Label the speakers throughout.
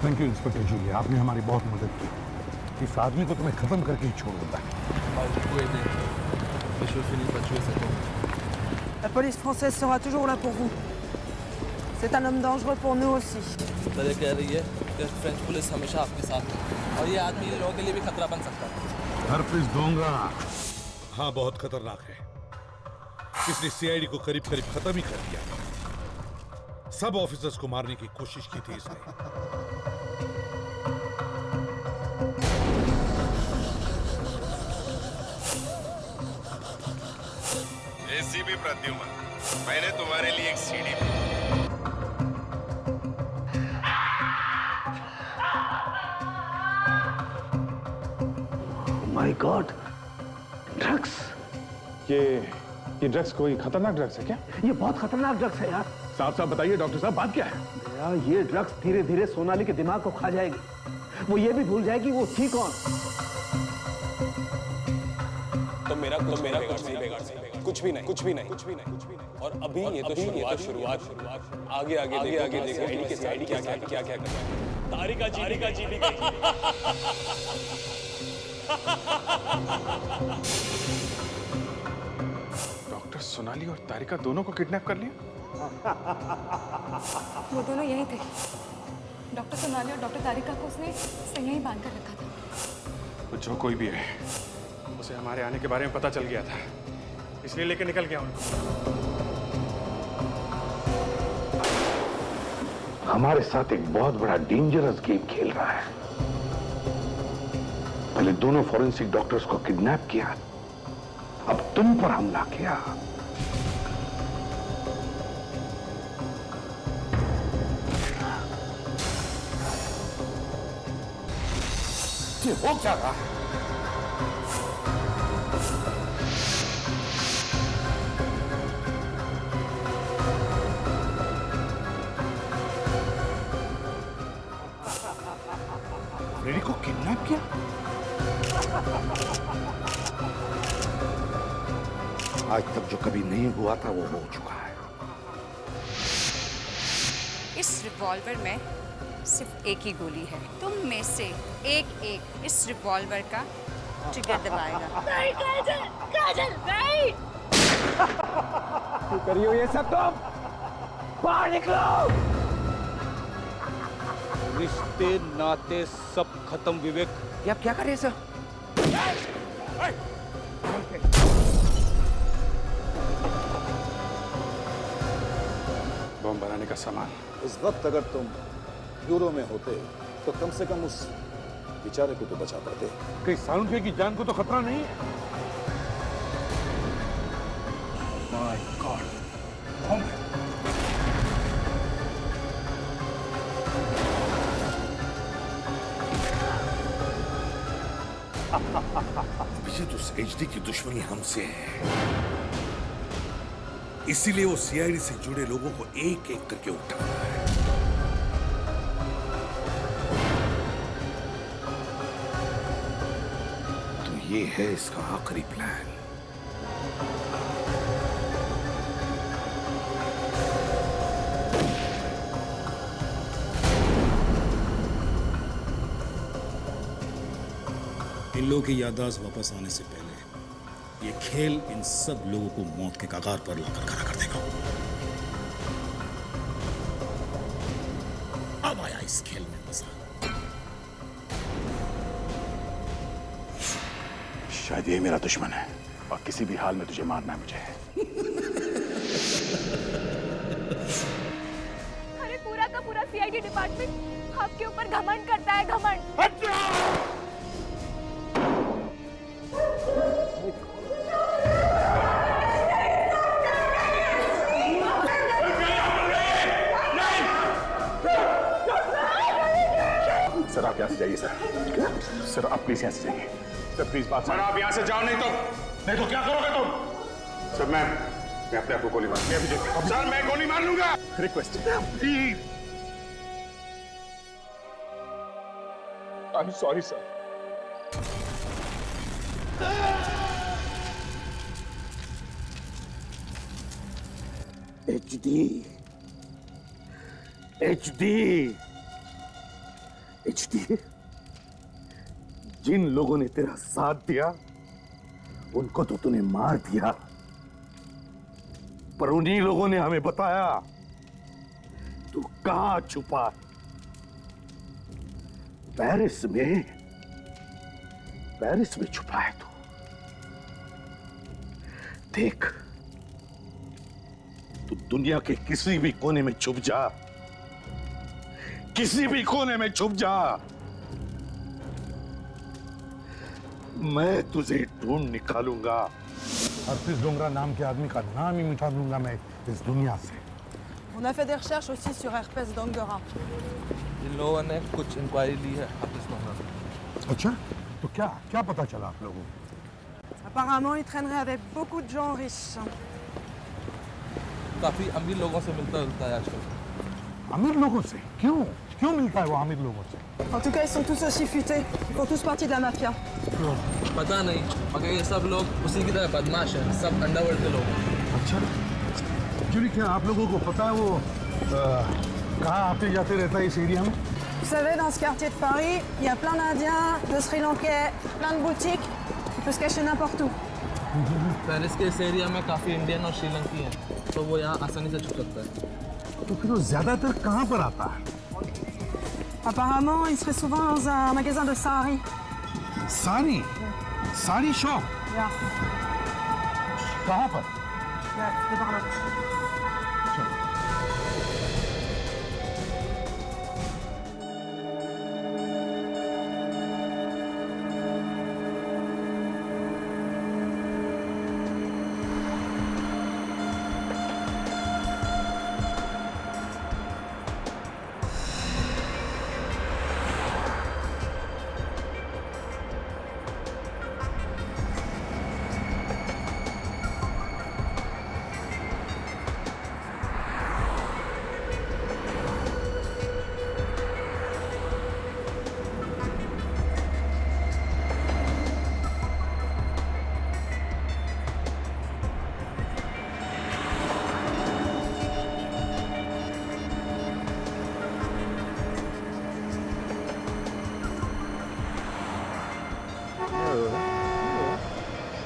Speaker 1: Thank you inspector Julia, आपने हमारी बहुत मदद की। इस आदमी को तुम्हें खत्म करके ही छोड़ देता है।
Speaker 2: La police française sera toujours là pour vous. C'est un homme dangereux pour nous aussi.
Speaker 3: ये कह रही है कि फ्रेंच पुलिस हमेशा आपके साथ है और ये आदमी लोगों के लिए भी खतरा बन सकता है।
Speaker 1: हरपिस दूंगा। हाँ, बहुत खतरनाक है। इसने सीआईडी को करीब करीब खत्म ही कर दिया। सब ऑफिसर्स को मारने की कोशिश की थी इसने।
Speaker 4: एसीपी प्रद्युमन, मैंने तुम्हारे लिए एक सीडी भेजी।
Speaker 5: My God, drugs.
Speaker 6: ये ड्रग्स कोई खतरनाक ड्रग्स है क्या?
Speaker 5: ये बहुत खतरनाक ड्रग्स है यार।
Speaker 6: साफ साफ बताइए डॉक्टर साहब, बात क्या है?
Speaker 5: यार ये ड्रग्स धीरे धीरे सोनाली के दिमाग को खा जाएगी। वो ये भी भूल जाएगी वो थी कौन।
Speaker 7: तो मेरा कुछ नहीं बिगाड़, कुछ भी नहीं। और अभी ये तो शुरुआत। आगे देखो आईडी के साइड क्या कर रहा है। तारिका जी भी गई।
Speaker 6: डॉक्टर सोनाली और तारिका दोनों को किडनैप कर लिया?
Speaker 8: वो दोनों यही थे। डॉक्टर सोनाली और डॉक्टर तारिका को उसने सही बांध कर रखा था।
Speaker 6: तो जो कोई भी है, उसे हमारे आने के बारे में पता चल गया था, इसलिए लेके निकल गया उनको।
Speaker 5: हमारे साथ एक बहुत बड़ा डेंजरस गेम खेल रहा है। पहले दोनों फॉरेंसिक डॉक्टर्स को किडनैप किया, अब तुम पर हमला किया।
Speaker 1: ये हो क्या रहा है? फ्रेडी को किडनैप किया? आज तक जो कभी नहीं हुआ था वो हो चुका है।
Speaker 9: इस रिवॉल्वर में सिर्फ एक ही गोली है। तुम में से एक इस रिवॉल्वर का ट्रिगर दबाएगा।
Speaker 10: नहीं काजल नहीं।
Speaker 5: क्यों करी हो ये सब तुम? बाहर निकलो।
Speaker 3: रिश्ते नाते सब खत्म विवेक।
Speaker 5: ये आप क्या कर रहे हैं सर?
Speaker 6: बम बनाने का सामान।
Speaker 11: इस वक्त अगर तुम ब्यूरो में होते तो कम से कम उस बेचारे को तो बचा पाते।
Speaker 1: कहीं सालुंखे की जान को तो खतरा नहीं है?
Speaker 6: माय गॉड, बम है।
Speaker 1: अभिजीत, उस एचडी की दुश्मनी हमसे है, इसीलिए वो सीआईडी से जुड़े लोगों को एक एक करके उठा रहा है। तो ये है इसका आखिरी प्लान।
Speaker 12: इन लोगों की याददाश्त वापस आने से पहले ये खेल इन सब लोगों को मौत के कगार पर लाकर खड़ा कर देगा। अब आया इस खेल में मजा।
Speaker 6: शायद ये मेरा दुश्मन है और किसी भी हाल में तुझे मारना है मुझे।
Speaker 10: अरे पूरा का पूरा सीआईडी डिपार्टमेंट आपके ऊपर घमंड करता है, घमंड।
Speaker 6: सर आप यहाँ से जाइए सर आप प्लीज यहाँ से जाइए सर, प्लीज बात। सर आप यहाँ से जाओ, नहीं तो क्या करोगे तुम? सर मैं अपने आप को गोली मार। सर मैं गोली मार लूंगा। Request please. I am sorry sir.
Speaker 5: HD
Speaker 6: HD, जिन लोगों ने तेरा साथ दिया उनको तो तूने मार दिया, पर उन्हीं लोगों ने हमें बताया तू कहां छुपा। पेरिस में छुपा है तू। देख, तू दुनिया के किसी भी कोने में छुप जा, किसी भी कोने में छुप जा, मैं तुझे ढूंढ निकालूंगा।
Speaker 1: अर्पिस डोंगरा नाम के आदमी का नाम ही मिटा दूंगा मैं इस दुनिया से।
Speaker 2: On a fait des recherches aussi sur Herpès Dongora.
Speaker 3: इन लोगों ने कुछ इंक्वायरी ली है हाफिज मोहम्मद।
Speaker 1: अच्छा, तो क्या पता चला आप लोगों को?
Speaker 2: Apparemment, il traînerait avec beaucoup de gens riches.
Speaker 3: काफी अमीर लोगों से मिलता जुलता है आजकल।
Speaker 1: अमीर लोगों से? क्यों मिलता है वो अमीर लोगों से?
Speaker 2: En tout cas, ils sont tous aussi futés. Ils font tous partie de la mafia.
Speaker 3: पता नहीं, मगर ये सब लोग उसी की तरह बदमाश हैं, सब अंडरवर्ल्ड के लोग हैं।
Speaker 1: अच्छा, जुली, क्या आप लोगों को पता है वो कहाँ आते जाते रहता है इस एरिया में?
Speaker 2: Vous savez, dans ce quartier de Paris, il y a plein d'Indiens, de Sri Lankais, plein de boutiques. Il peut se cacher n'importe où.
Speaker 3: Paris के इस एरिया में काफी इंडियन और श्रीलंकी हैं, तो वो यहाँ आसानी से छुप सकता है।
Speaker 1: तो फिर वो ज्यादातर कहाँ पर आता है?
Speaker 2: Apparemment, il serait souvent dans un magasin de sari.
Speaker 1: Sari shop?
Speaker 2: Yeah.
Speaker 1: कहाँ पर?
Speaker 2: Yeah, c'est par là.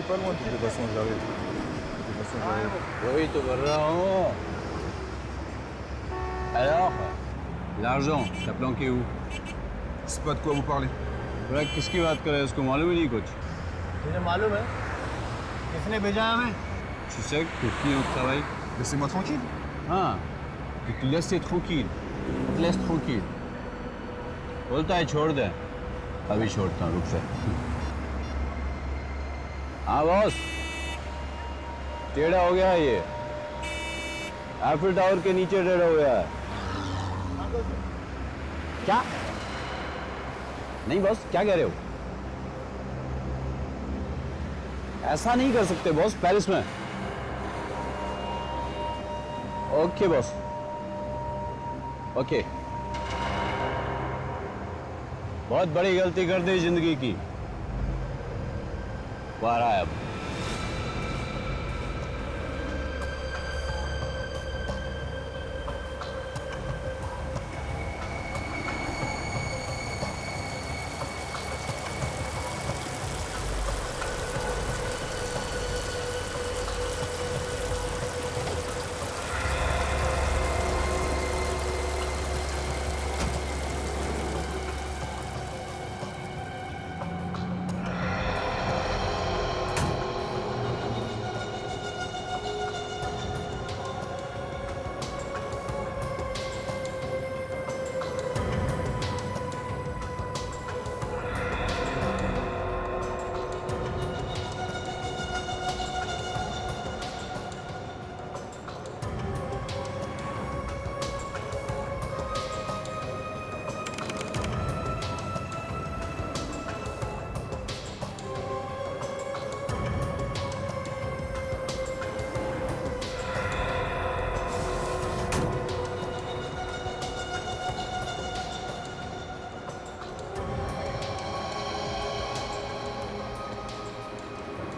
Speaker 11: pas loin, de toute façon, j'arrive.
Speaker 13: Oui, तो कर रहा हूँ। Alors, l'argent, t'as planqué où?
Speaker 11: Je sais pas de quoi vous parlez.
Speaker 13: भाई किसकी बात कर रहे हैं? उसको मालूम ही नहीं कुछ।
Speaker 14: मुझे मालूम है। किसने भेजा हमें?
Speaker 13: Tu sais que qui au travail?
Speaker 11: Laissez-moi tranquille.
Speaker 13: हाँ, tu te laisses tranquille. Tu te laisses tranquille. बोलता है छोड़ दे। अभी छोड़ता हूँ, रुक से। हाँ बॉस, टेढ़ा हो गया है ये। एफिल टावर के नीचे टेढ़ा हो गया है। क्या? नहीं बॉस, क्या कह रहे हो? ऐसा नहीं कर सकते बॉस, पेरिस में। Okay boss, okay. बहुत बड़ी गलती कर दी जिंदगी की। वो आ रहा है अब।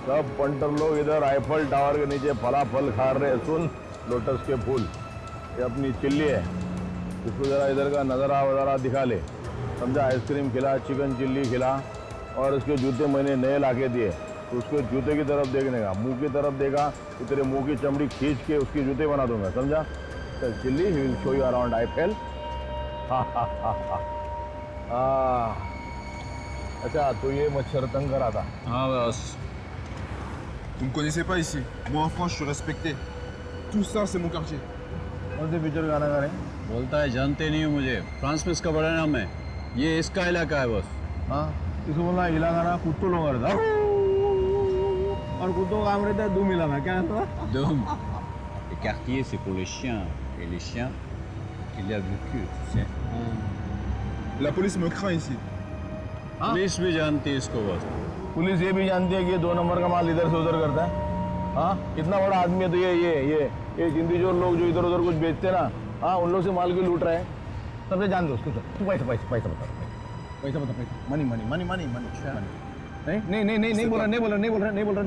Speaker 6: सब पंटर लोग इधर आईफल टावर के नीचे फलाफल खा रहे हैं। सुन, लोटस के फूल, ये अपनी चिल्ली है, इसको जरा इधर का नजारा वजारा दिखा ले।
Speaker 15: समझा, आइसक्रीम खिला, चिकन चिल्ली खिला, और उसके जूते मैंने नए लाके दिए। तो उसको जूते की तरफ देखने का, मुंह की तरफ देखा तो तेरे मुंह की चमड़ी खींच के उसके जूते बना दूंगा, समझा? चल chilli, he will show you around Eiffel. अच्छा, तो ये मच्छर तंग करा था?
Speaker 16: हाँ बस।
Speaker 17: Vous me connaissez pas ici. Moi en France, je suis respecté. Tout ça, c'est mon quartier.
Speaker 15: कौन से पिक्चर गाना गा रहे?
Speaker 13: बोलता है जानते नहीं हो मुझे, फ्रांस में इसका बड़ा नाम है, ये इसका इलाका है बस।
Speaker 15: हाँ, इसको बोला इलाका ना कुत्तों लोग रहता, और कुत्तों का काम रहता है दुम इलाका, क्या है?
Speaker 13: दुम। Le quartier c'est pour les chiens, et les chiens il y a le cul, tu sais.
Speaker 17: La police me craint ici.
Speaker 13: Police भी जानती है इसको बस।
Speaker 15: पुलिस ये भी जानती है कि ये 2 नंबर का माल इधर से उधर करता है। हाँ, इतना बड़ा आदमी है तो ये हिंदी जो लोग जो इधर उधर कुछ बेचते ना, हाँ, उन लोग से माल क्यों लूट रहा है? सबसे जान दो उसको। तू पैसा बता, मनी। नहीं बोल रहा,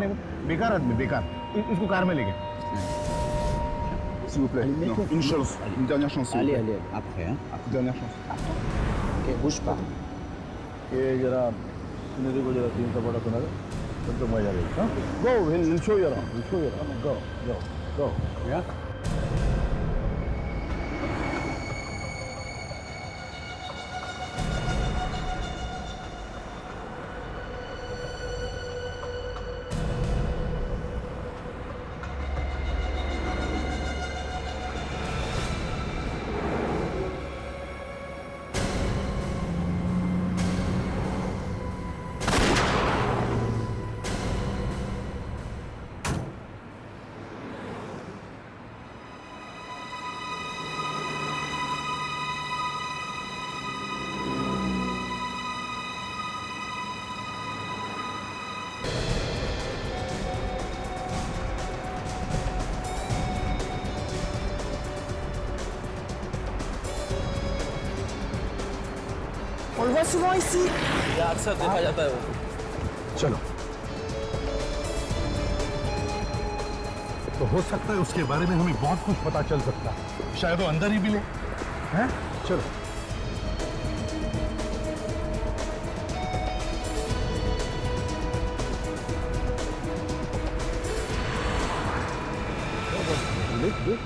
Speaker 15: बेकार आदमी, बेकार। इसको कार में लेके।
Speaker 17: S'il vous plaît. Non, une chance. Une dernière chance.
Speaker 13: Allez, après, hein.
Speaker 17: Dernière chance.
Speaker 13: Ok, bouge pas.
Speaker 15: ये जरा सुनेरी को जरा 3 का बड़ा सुना दे, तब तो मजा आएगा। हाँ, go, we'll show you around. Go. Yeah.
Speaker 2: On le voit souvent ici.
Speaker 3: ये अक्सर देखा जाता है वो।
Speaker 1: चलो, तो हो सकता है उसके बारे में हमें बहुत कुछ पता चल सकता है, शायद वो अंदर ही मिले। हैं? चलो।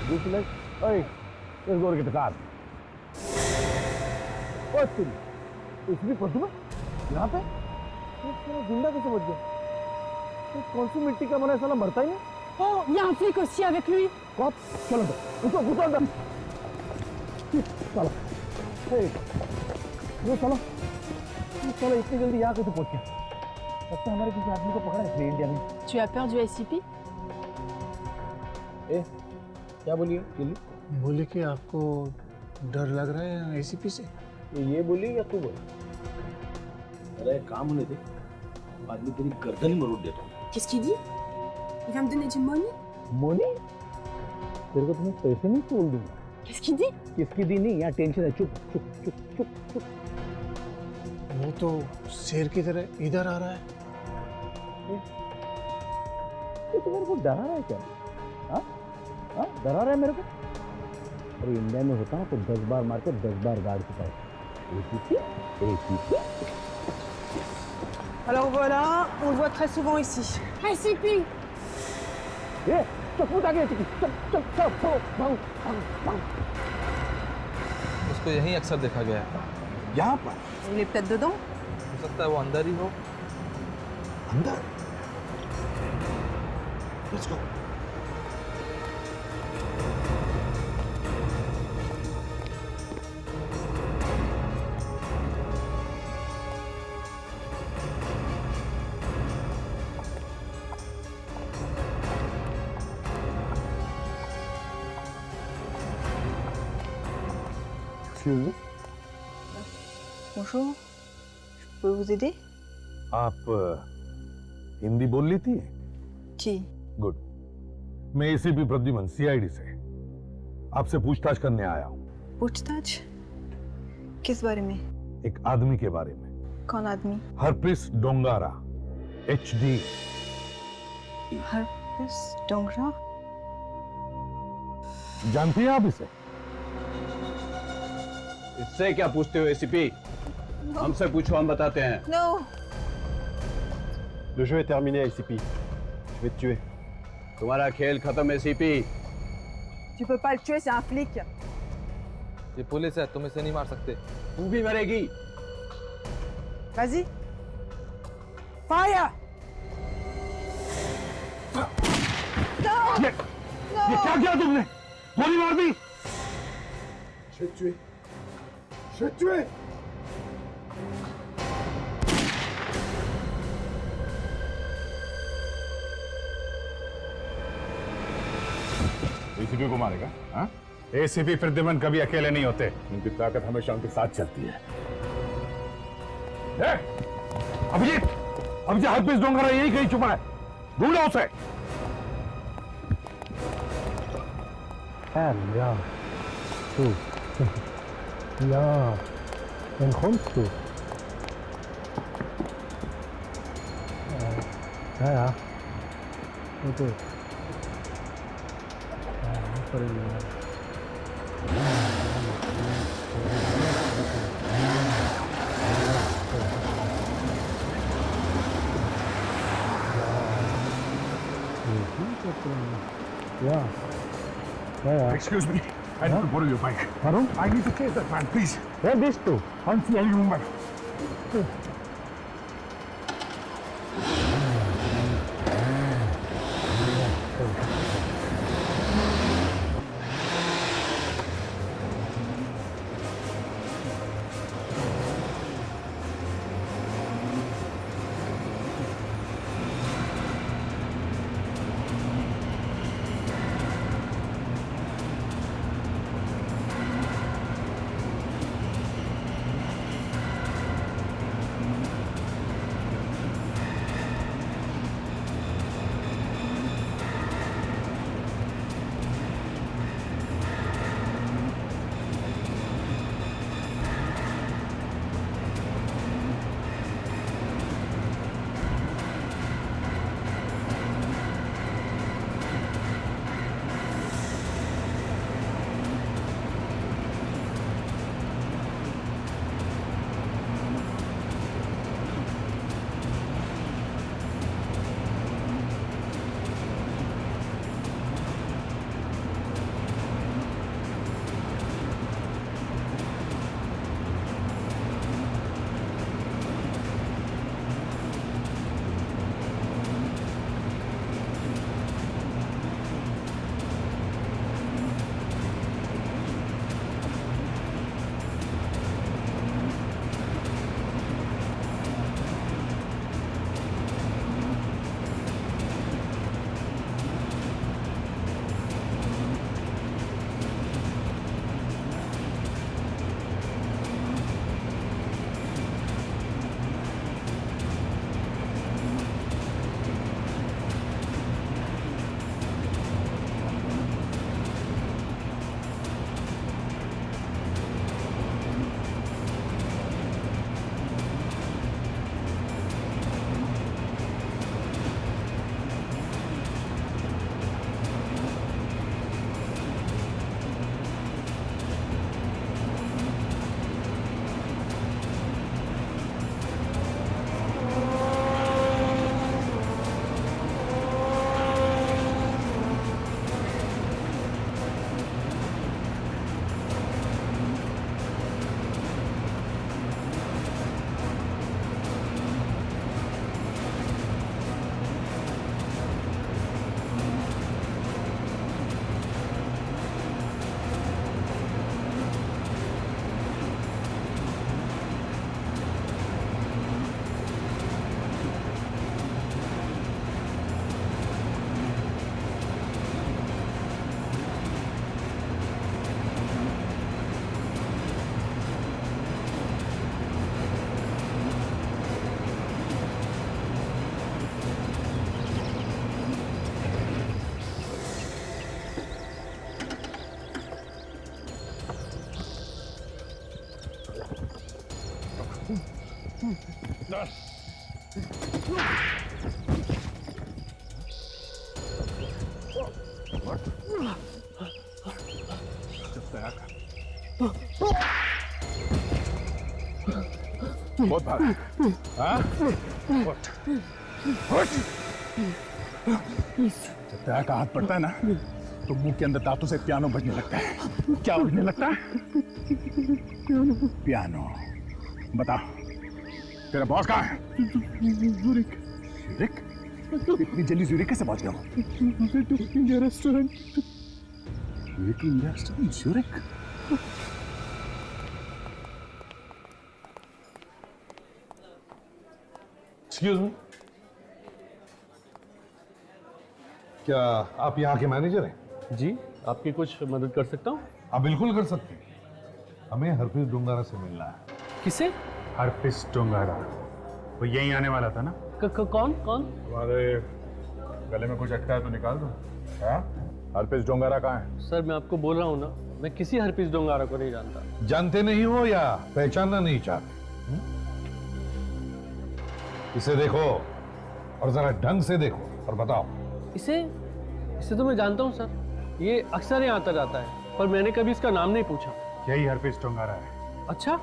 Speaker 15: This like, hey, let's go get the car. What's this? इसमें पशु में? यहाँ पे? ये गुंडा कैसे बच गया? ये कौन सी मिट्टी का बना है, साला मरता ही नहीं?
Speaker 2: Oh, il y a un flic aussi avec lui.
Speaker 15: कौन? चलो अंदर, घुसो अंदर। साला, ये साला इतनी जल्दी यहाँ कैसे पहुँच गया? लगता है हमारे किसी आदमी को पकड़ा है इसलिए इंडिया में।
Speaker 2: Tu as peur du SCP?
Speaker 15: क्या बोलिए चिल्ली?
Speaker 14: बोले कि आपको डर लग रहा है एसीपी से?
Speaker 15: ये बोली या तू बोली? अरे काम होने दे, आदमी तेरी गर्दन ही मरोड़ देता हूँ।
Speaker 2: Qu'est-ce qu'il dit? Il va me donner du money?
Speaker 15: Moni? तेरे को तुम्हें पैसे नहीं तोड़ दूंगा।
Speaker 2: Qu'est-ce qu'il dit?
Speaker 15: किसकी दी नहीं, यहाँ टेंशन है। चुप।
Speaker 14: वो तो शेर की तरह इधर आ रहा है।
Speaker 15: ये तो मेरे को डरा रहा है क्या? हाँ? डरा रहा है मेरे को? अरे इंडिया में होता ना तो 10 बार मार के 10 बार गाड़ चुका है। ACP.
Speaker 2: Alors voilà, on le voit très souvent ici. SCP!
Speaker 3: उसको यहीं अक्सर देखा गया है।
Speaker 15: यहाँ पर?
Speaker 2: Il est peut-être dedans?
Speaker 3: हो सकता है वो अंदर ही हो।
Speaker 15: अंदर? Let's go.
Speaker 2: Bonjour, je peux vous aider?
Speaker 1: आप हिंदी बोल लेती हैं?
Speaker 2: जी।
Speaker 1: गुड। मैं एसीपी प्रद्युमन, सीआईडी से आपसे पूछताछ करने आया हूँ।
Speaker 2: पूछताछ? किस बारे में?
Speaker 1: एक आदमी के बारे में।
Speaker 2: कौन आदमी?
Speaker 1: हरप्रीत डोंगारा, HD।
Speaker 2: हरप्रीत डोंगरा?
Speaker 1: जानती हैं आप इसे?
Speaker 13: इससे क्या पूछते हो एसीपी? हमसे पूछो, हम बताते हैं।
Speaker 2: Non.
Speaker 14: Le jeu est terminé, ACP. Je vais te tuer.
Speaker 13: तुम्हारा खेल खत्म है CP.
Speaker 2: Tu peux pas le tuer, c'est un flic.
Speaker 3: ये पुलिस है, तुम इसे नहीं मार सकते।
Speaker 13: तू भी मरेगी।
Speaker 2: Vas-y. Fire! Non!
Speaker 6: ये क्या किया तुमने? गोली मार दी?
Speaker 17: Je vais te tuer. Je vais te tuer.
Speaker 6: ACP को मारेगा? हाँ? एसीपी प्रद्युमन कभी अकेले नहीं होते, उनकी ताकत हमेशा उनके साथ चलती है। अभिजीत, अभिजीत हरपीस डोंगरा यही कहीं छुपा है, ढूंढो उसे।
Speaker 16: Ja, du. Ja, dann kommst du. Ja. Okay. Ja.
Speaker 6: Excuse me, I need to borrow your bike.
Speaker 16: Warum?
Speaker 6: I need to chase that man, please.
Speaker 16: Wer bist du?
Speaker 6: Can't see any movement. बहुत भारा। हाँ? उठ। उठ। जब पैर का हाथ पड़ता है ना तो मुंह के अंदर दांतों से पियानो बजने लगता है। क्या बजने लगता है? पियानो। बता, तेरा बॉस कहाँ है? ज़ुरिक। ज़ुरिक? इतनी जल्दी ज़ुरिक कैसे पहुंच गया? India restaurant. India restaurant ज़ुरिक?
Speaker 1: Excuse me, क्या आप यहाँ के मैनेजर हैं?
Speaker 18: जी, आपकी कुछ मदद कर सकता हूँ?
Speaker 1: आप बिल्कुल कर सकते हैं। हमें हरप्रीत डोंगारा से मिलना है।
Speaker 18: किसे?
Speaker 6: हरप्रीत डोंगारा। वो यहीं आने वाला था ना?
Speaker 18: कौन?
Speaker 6: हमारे गले में कुछ अटका है तो निकाल दो। हरप्रीत डोंगारा कहाँ है?
Speaker 18: सर मैं आपको बोल रहा हूँ ना, मैं किसी हरप्रीत डोंगारा को नहीं जानता।
Speaker 1: जानते नहीं हो या पहचानना नहीं चाहते? इसे देखो और जरा ढंग से देखो और बताओ।
Speaker 18: इसे तो मैं जानता हूँ सर, ये अक्सर यहाँ आता जाता है, पर मैंने कभी इसका नाम नहीं पूछा।
Speaker 6: यही हरप्रीत डोंगारा है।
Speaker 18: अच्छा,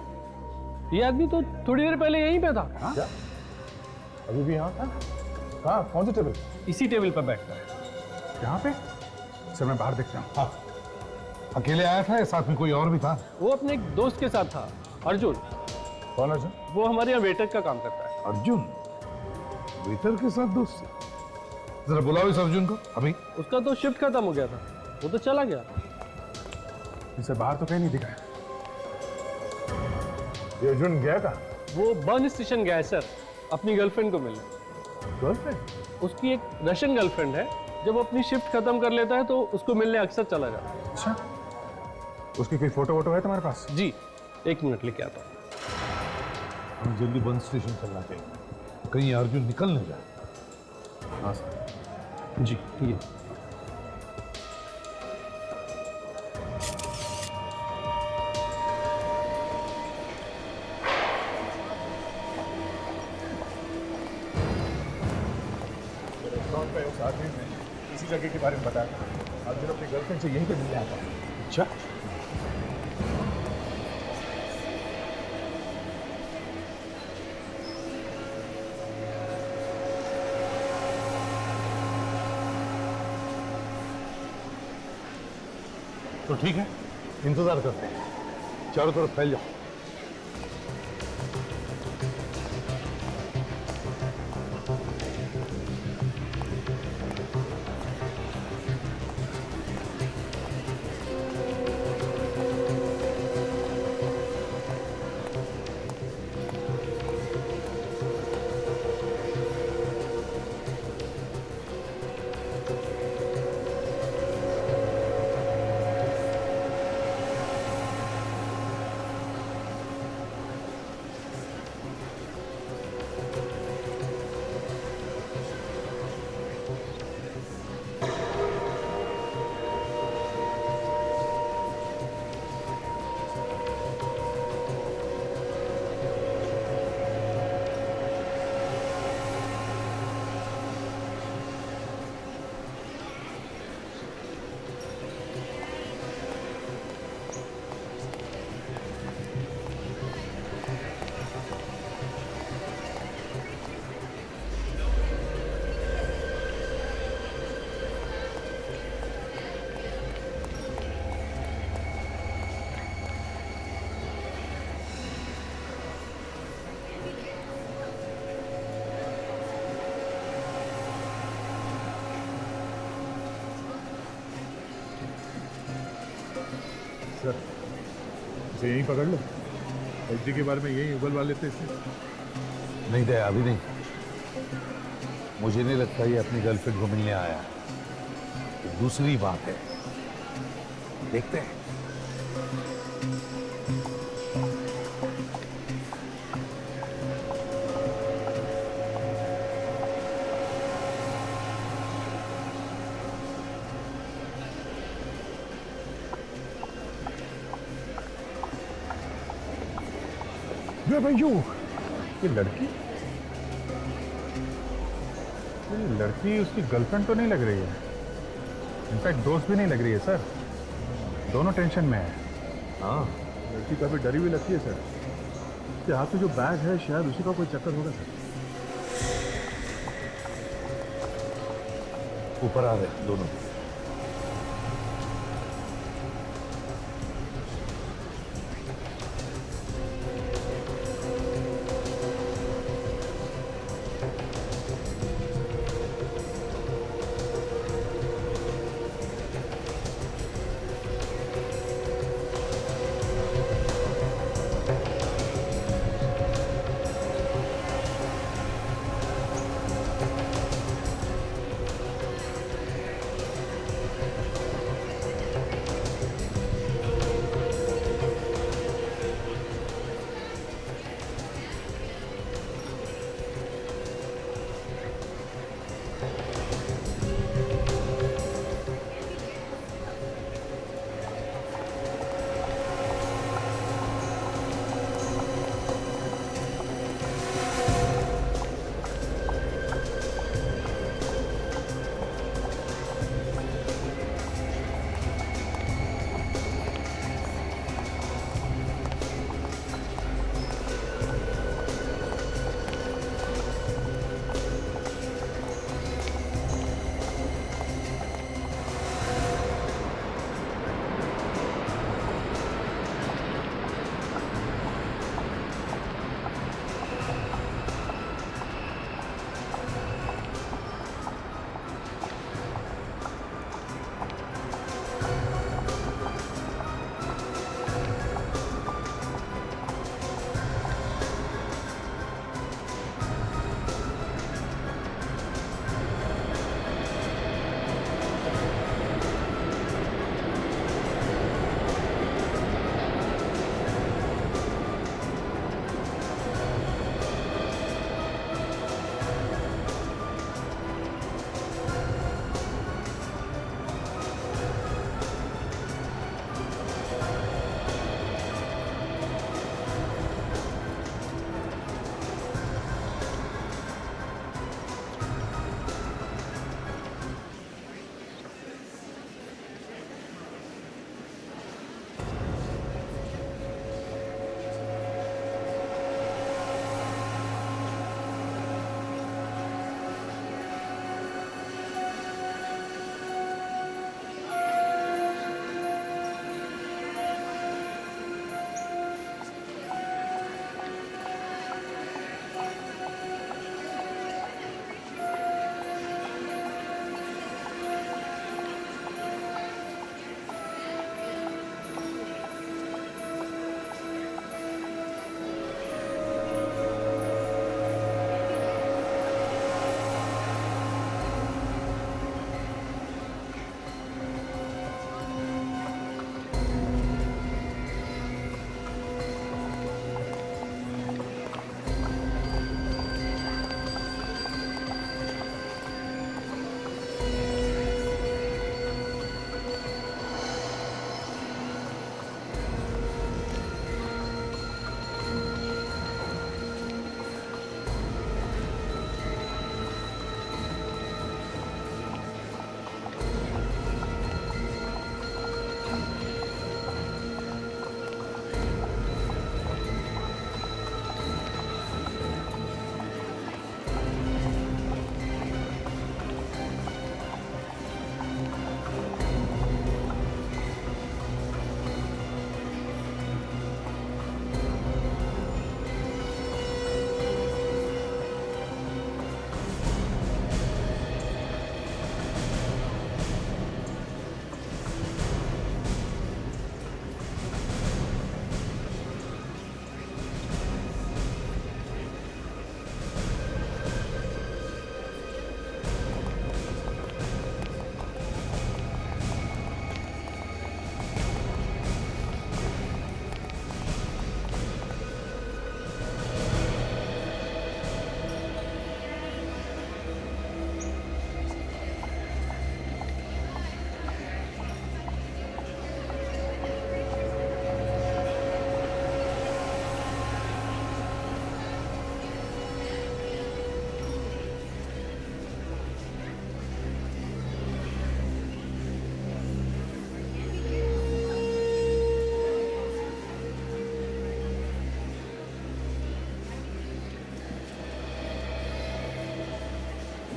Speaker 18: ये आदमी तो थोड़ी देर पहले यहीं पे था।
Speaker 6: क्या? अभी भी यहाँ था? कहाँ? कौन सी टेबल?
Speaker 18: इसी टेबल पर बैठता है।
Speaker 6: यहाँ पे? सर मैं बाहर देखता हूँ।
Speaker 1: हाँ। अकेले आया था या साथ में कोई और भी था?
Speaker 18: वो अपने एक दोस्त के साथ था, अर्जुन।
Speaker 6: कौन अर्जुन?
Speaker 18: वो हमारे यहाँ वेटर का काम करता है।
Speaker 1: अर्जुन? वेटर के साथ दोस्ती? जरा बुलाओ इस अर्जुन को अभी।
Speaker 18: उसका तो शिफ्ट खत्म हो गया था, वो तो चला गया।
Speaker 6: इसे बाहर तो कहीं नहीं दिखा। ये अर्जुन गया कहाँ?
Speaker 18: वो बर्न स्टेशन गया है सर, अपनी गर्लफ्रेंड को मिलने।
Speaker 6: गर्लफ्रेंड?
Speaker 18: उसकी एक रशियन गर्लफ्रेंड है, जब वो अपनी शिफ्ट खत्म कर लेता है तो उसको मिलने अक्सर चला जाता है।
Speaker 6: अच्छा, उसकी कोई फोटो वोटो है तुम्हारे पास?
Speaker 18: जी, 1 मिनट लेके आता हूँ।
Speaker 1: हमें जल्दी बंद स्टेशन चलना चाहिए, कहीं अर्जुन निकल नहीं जाए।
Speaker 6: हाँ सर।
Speaker 18: जी ठीक है।
Speaker 6: रेस्टोरेंट पे उस आदमी ने इसी जगह के बारे में बताया। अर्जुन अपनी गर्लफ्रेंड से यहीं पे मिलने आता है। अच्छा,
Speaker 1: तो ठीक है, इंतजार करते हैं। चारों तरफ फैल जाओ।
Speaker 6: सर इसे यहीं पकड़ लो। एचडी के बारे में यहीं उगलवा लेते इसे।
Speaker 1: नहीं दया, अभी नहीं। मुझे नहीं लगता ये अपनी गर्लफ्रेंड को मिलने आया है। तो दूसरी बात है, देखते हैं।
Speaker 6: ये लड़की उसकी गर्लफ्रेंड तो नहीं लग रही है। इनफैक्ट दोस्त भी नहीं लग रही है सर। दोनों टेंशन में है।
Speaker 1: हाँ,
Speaker 6: लड़की काफी डरी हुई लगती है सर।
Speaker 16: उसके हाथ में जो बैग है शायद उसी का कोई चक्कर होगा सर।
Speaker 1: ऊपर आ रहे दोनों।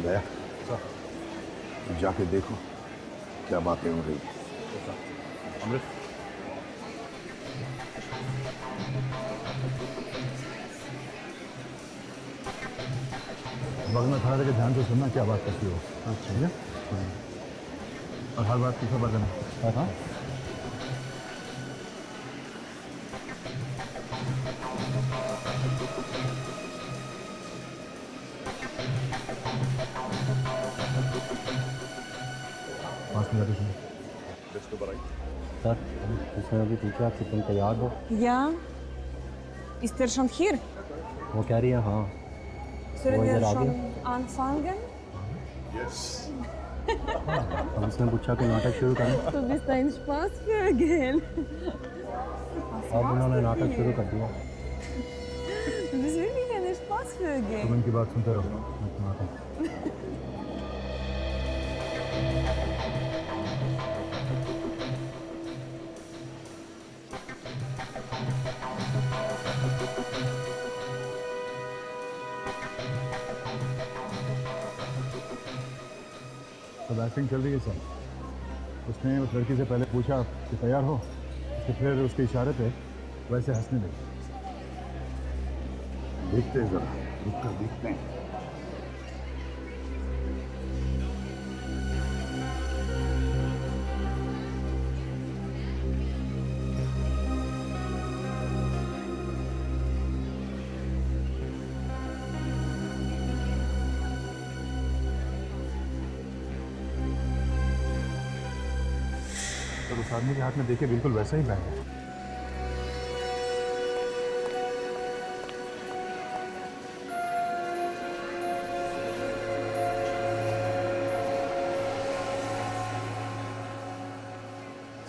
Speaker 11: दया जाके देखो क्या बातें हो रही हैं।
Speaker 16: अमृत वरना खड़ा रह के ध्यान से सुनना क्या बात करती हो। अच्छा ठीक है और हर बात की खबर देना। हाँ
Speaker 19: सर इसमें अभी पूछा आपसे तुम तैयार हो?
Speaker 2: Ja. Ist er schon hier?
Speaker 19: वो कह रही है हाँ।
Speaker 2: Sollen
Speaker 19: वो
Speaker 2: wir
Speaker 19: इधर आ
Speaker 2: schon
Speaker 19: गया।
Speaker 2: anfangen?
Speaker 19: हम इसने पूछा कि नाटक शुरू करें।
Speaker 2: Du bist ein Spaßvögel.
Speaker 19: अब उन्होंने नाटक शुरू कर दिया।
Speaker 2: Du bist wirklich ein Spaßvögel.
Speaker 16: तुम इनकी बात सुनते रहो। सब एक्टिंग चल रही है सर। उसने उस लड़की से पहले पूछा कि तैयार हो, तो फिर उसके इशारे पे वैसे हंसने लगी।
Speaker 11: देखते हैं जरा, रुक कर देखते हैं।
Speaker 16: तो उस आदमी के हाथ में देखे बिल्कुल वैसा ही बैग है।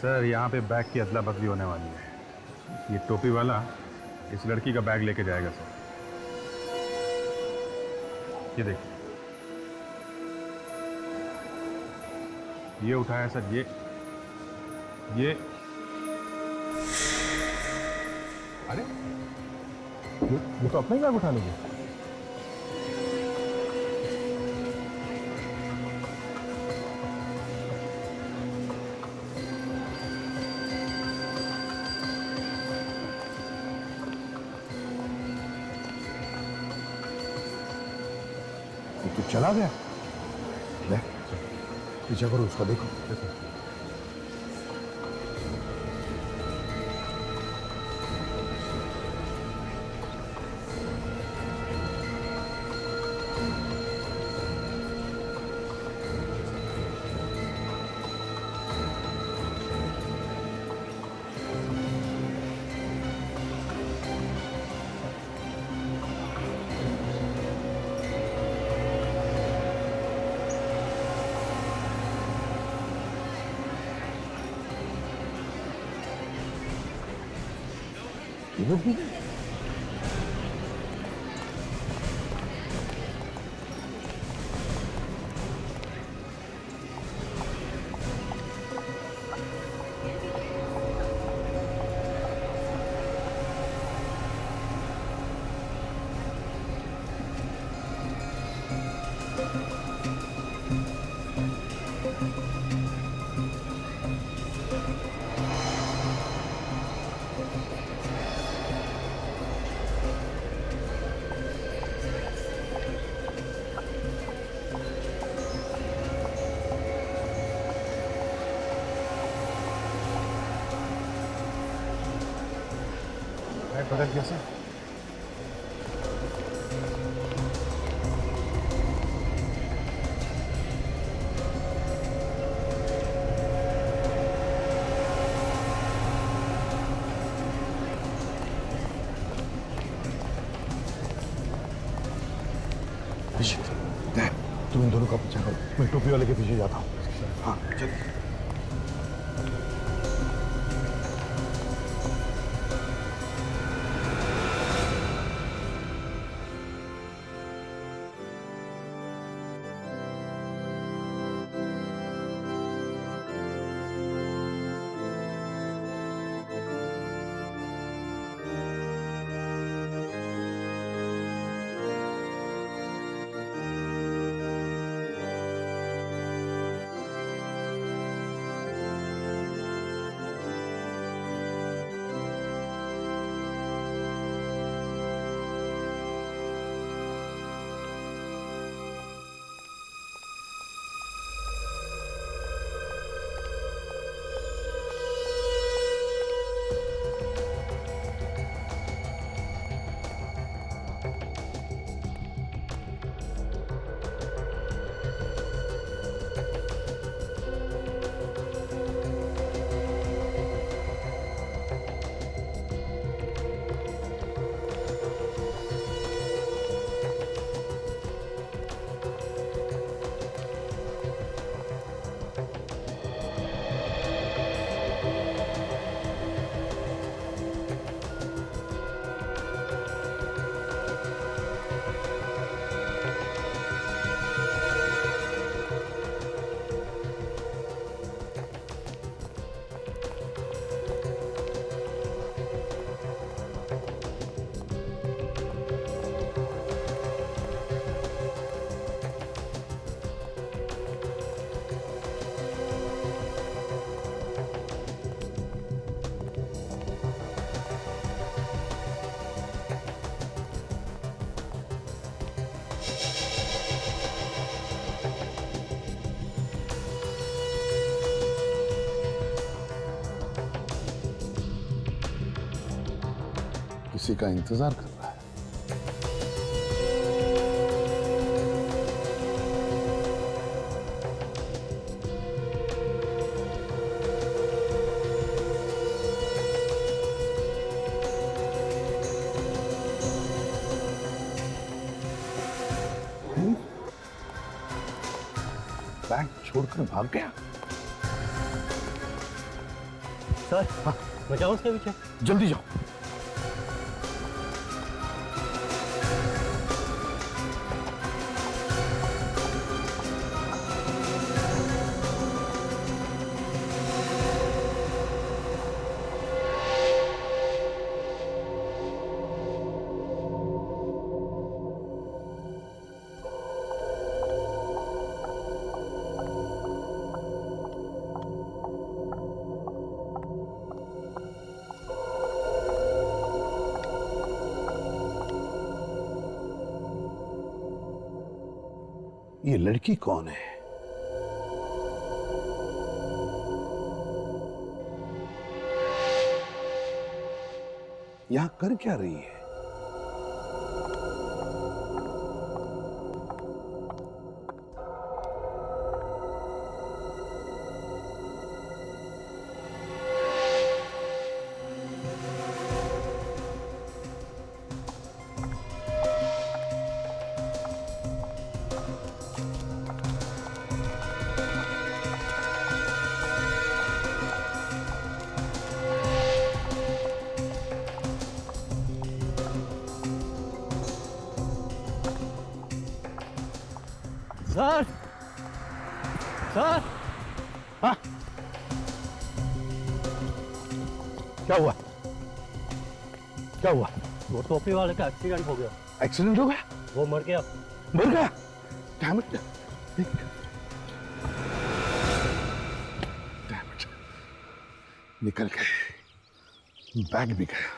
Speaker 16: सर यहाँ पे बैग की अदला बदली होने वाली है। ये टोपी वाला इस लड़की का बैग लेके जाएगा सर। ये देखिए, ये उठाया सर। ये अरे ये तो अपने ही बैग उठा लोगे।
Speaker 11: तो चला गया। ले पीछा करो उसका, देखो।
Speaker 16: ये भी बदल गया सर।
Speaker 11: तुम इन दोनों का पीछा करो, मैं टोपी वाले के पीछे जाता हूँ। हाँ चल। किसी का इंतजार कर रहा है। बैग छोड़कर भाग गया।
Speaker 19: सर, मैं जाऊँ उसके पीछे?
Speaker 11: जल्दी जाओ। ये लड़की कौन है? यहां कर क्या रही है?
Speaker 19: सर, सर,
Speaker 11: हाँ? क्या हुआ? क्या हुआ?
Speaker 19: वो टोपी वाले का एक्सीडेंट हो गया।
Speaker 11: एक्सीडेंट हो गया?
Speaker 19: वो मर गया।
Speaker 11: मर गया? Damn it. Damn it. निकल गए, बैग भी गया।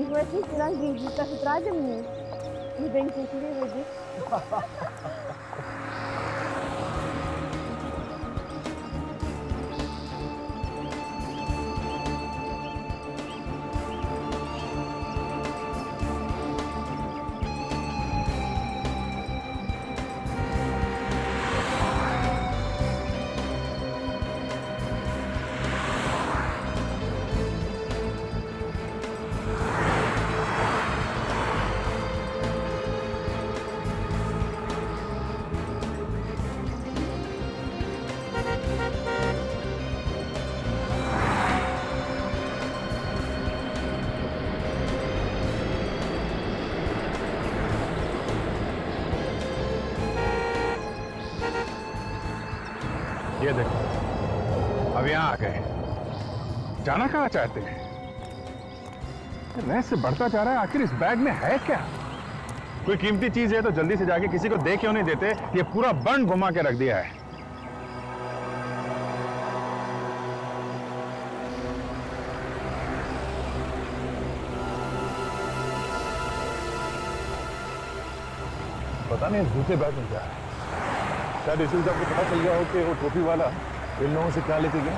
Speaker 10: Właśnie teraz widzi, to radę mnie. Nie będzie tyle ludzi.
Speaker 6: ये देखो, अब यहाँ आ गए। जाना कहाँ चाहते हैं? रहस्य बढ़ता जा रहा है। आखिर इस बैग में है क्या? कोई कीमती चीज है तो जल्दी से जाके किसी को दे क्यों नहीं देते? ये पूरा बंड घुमा के रख दिया है। पता नहीं दूसरे बैग में क्या है। शायद इसी को पता चल गया हो कि वो टोपी वाला इन लोगों से क्या लेके गया।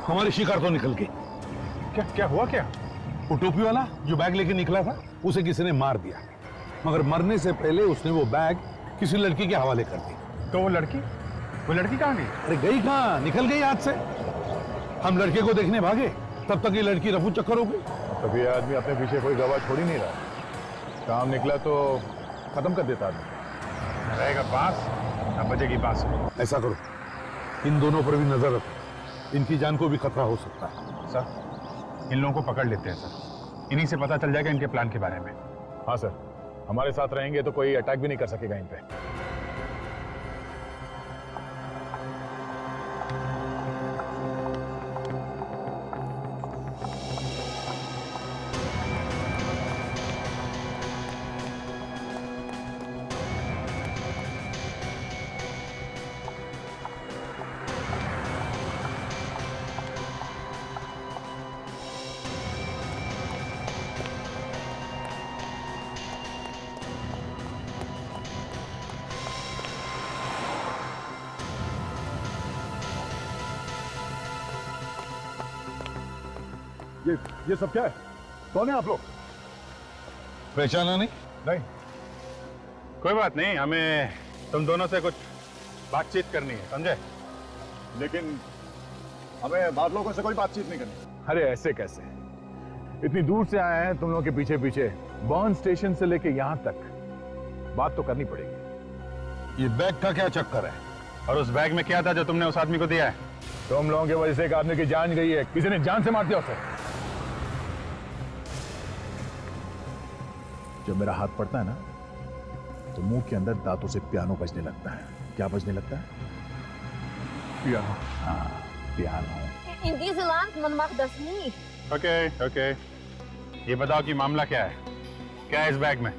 Speaker 1: हमारी शिकार तो निकल गई।
Speaker 16: क्या क्या हुआ क्या?
Speaker 1: वो टोपी वाला जो बैग लेके निकला था उसे किसी ने मार दिया, मगर मरने से पहले उसने वो बैग किसी लड़की के हवाले कर दी।
Speaker 16: तो वो लड़की कहाँ गई?
Speaker 1: अरे गई कहाँ, निकल गई हाथ से। हम लड़के को देखने भागे, तब तक ये लड़की रफू चक्कर हो गई।
Speaker 11: तभी आदमी अपने पीछे कोई गवाह छोड़ ही नहीं रहा। काम निकला तो खत्म कर देता आदमी।
Speaker 16: रहेगा बांस ना बजेगी बांस।
Speaker 1: ऐसा करो, इन दोनों पर भी नजर रखो, इनकी जान को भी खतरा हो सकता है।
Speaker 16: सर, इन लोगों को पकड़ लेते हैं सर, इन्हीं से पता चल जाएगा इनके प्लान के बारे में।
Speaker 11: हाँ सर, हमारे साथ रहेंगे तो कोई अटैक भी नहीं कर सकेगा इन पे। ये सब क्या है? कौन है आप लोग?
Speaker 1: पहचाना नहीं?
Speaker 16: नहीं, कोई बात नहीं, हमें तुम दोनों से कुछ बातचीत करनी है, समझे?
Speaker 11: लेकिन हमें बाद लोगों से कोई बातचीत नहीं करनी। अरे ऐसे कैसे? इतनी दूर से आए हैं तुम लोगों के पीछे पीछे, बॉर्न स्टेशन से लेके यहां तक, बात तो करनी पड़ेगी।
Speaker 1: ये बैग का क्या चक्कर है?
Speaker 16: और उस बैग में क्या था जो तुमने उस आदमी को दिया है?
Speaker 11: तुम लोगों की वजह से एक आदमी की जान गई है, किसी ने जान से मार दिया उसे। जब मेरा हाथ पड़ता है ना, तो मुंह के अंदर दांतों से पियानो बजने लगता है। क्या बजने लगता है? पियानो। हाँ, piano.
Speaker 10: In deze land, man mag dat niet.
Speaker 16: Okay, ये बताओ कि मामला क्या है? क्या है इस बैग में?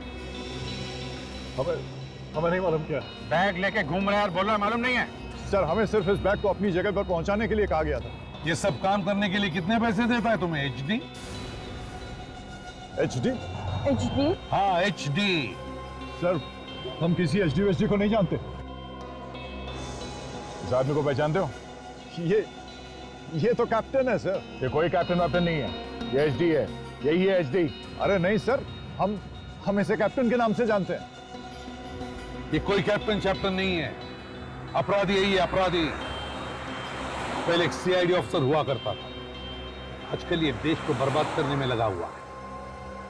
Speaker 11: हमें नहीं मालूम क्या।
Speaker 16: बैग लेके घूम रहे हैं और बोल रहा है मालूम नहीं है?
Speaker 11: सर, हमें सिर्फ इस बैग को अपनी जगह पर पहुंचाने के लिए कहा गया था।
Speaker 1: ये सब काम करने के लिए कितने पैसे देता है तुम्हें HD?
Speaker 11: HD?
Speaker 10: HD?
Speaker 1: हाँ, HD।
Speaker 11: सर, हम किसी HD को नहीं जानते। इस आदमी को पहचानते हो? ये तो कैप्टन है सर। ये कोई कैप्टन वैप्टन नहीं है, ये HD है, यही है HD। अरे नहीं सर, हम इसे कैप्टन के नाम से जानते हैं।
Speaker 1: ये कोई कैप्टन चैप्टन नहीं है, अपराधी है ये, अपराधी। पहले एक CID ऑफिसर हुआ करता था, आजकल ये देश को बर्बाद करने में लगा हुआ है।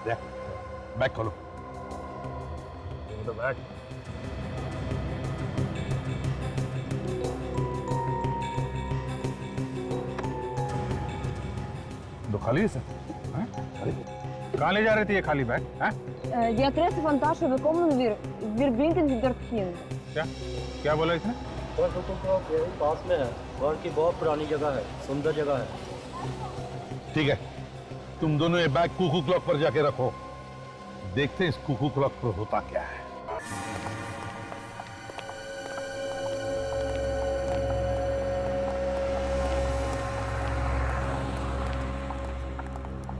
Speaker 1: देख, बैग खोलो।
Speaker 11: बैग
Speaker 16: तो खाली है सर? कहाँ ले जा रहे थे ये खाली bag?
Speaker 10: Die adressen van Tasha, we komen weer brengen ze dorthin.
Speaker 16: क्या बोला इसने?
Speaker 19: पास में है और की बहुत पुरानी जगह है, सुंदर जगह है।
Speaker 1: ठीक है, तुम दोनों ये बैग कुकू क्लॉक पर जाके रखो, देखते हैं इस कुकू क्लॉक पर होता क्या है।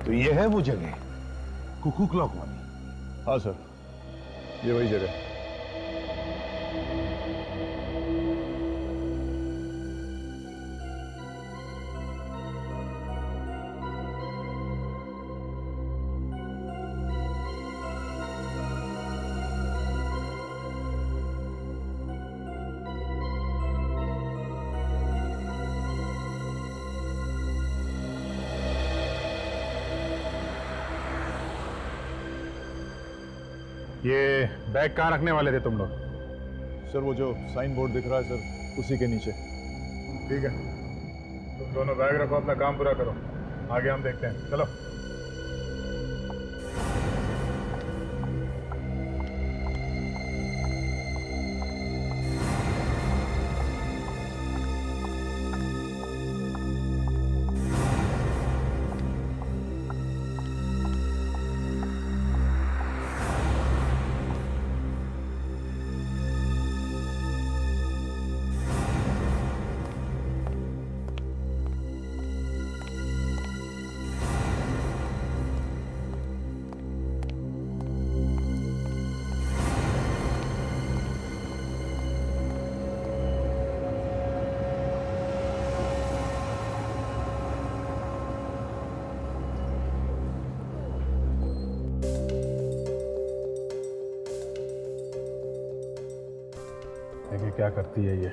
Speaker 1: तो ये है वो जगह, कुकू क्लॉक वाली?
Speaker 11: हाँ सर, ये वही जगह।
Speaker 16: ये बैग कहाँ रखने वाले थे तुम लोग?
Speaker 11: सर, वो जो साइन बोर्ड दिख रहा है सर, उसी के नीचे।
Speaker 16: ठीक है, तुम दोनों बैग रखो, अपना काम पूरा करो, आगे हम देखते हैं। चलो। ये क्या करती है ये?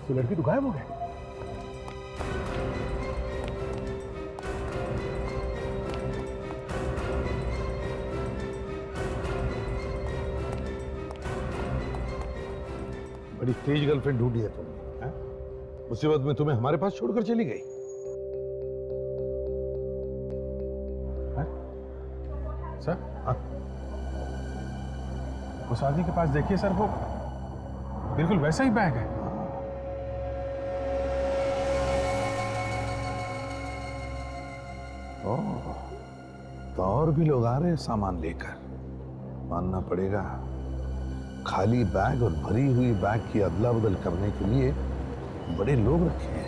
Speaker 16: तो लड़की तो गायब हो गई।
Speaker 1: बड़ी तेज गर्लफ्रेंड ढूंढी है तुमने, हैं? मुसीबत में तुम्हें हमारे पास छोड़कर चली गई।
Speaker 16: सर, उस आदमी के पास देखिए सर, वो बिल्कुल वैसा ही बैग है।
Speaker 1: ओह, तो और भी लोग आ रहे हैं सामान लेकर। मानना पड़ेगा, खाली बैग और भरी हुई बैग की अदला बदल करने के लिए बड़े लोग रखे हैं।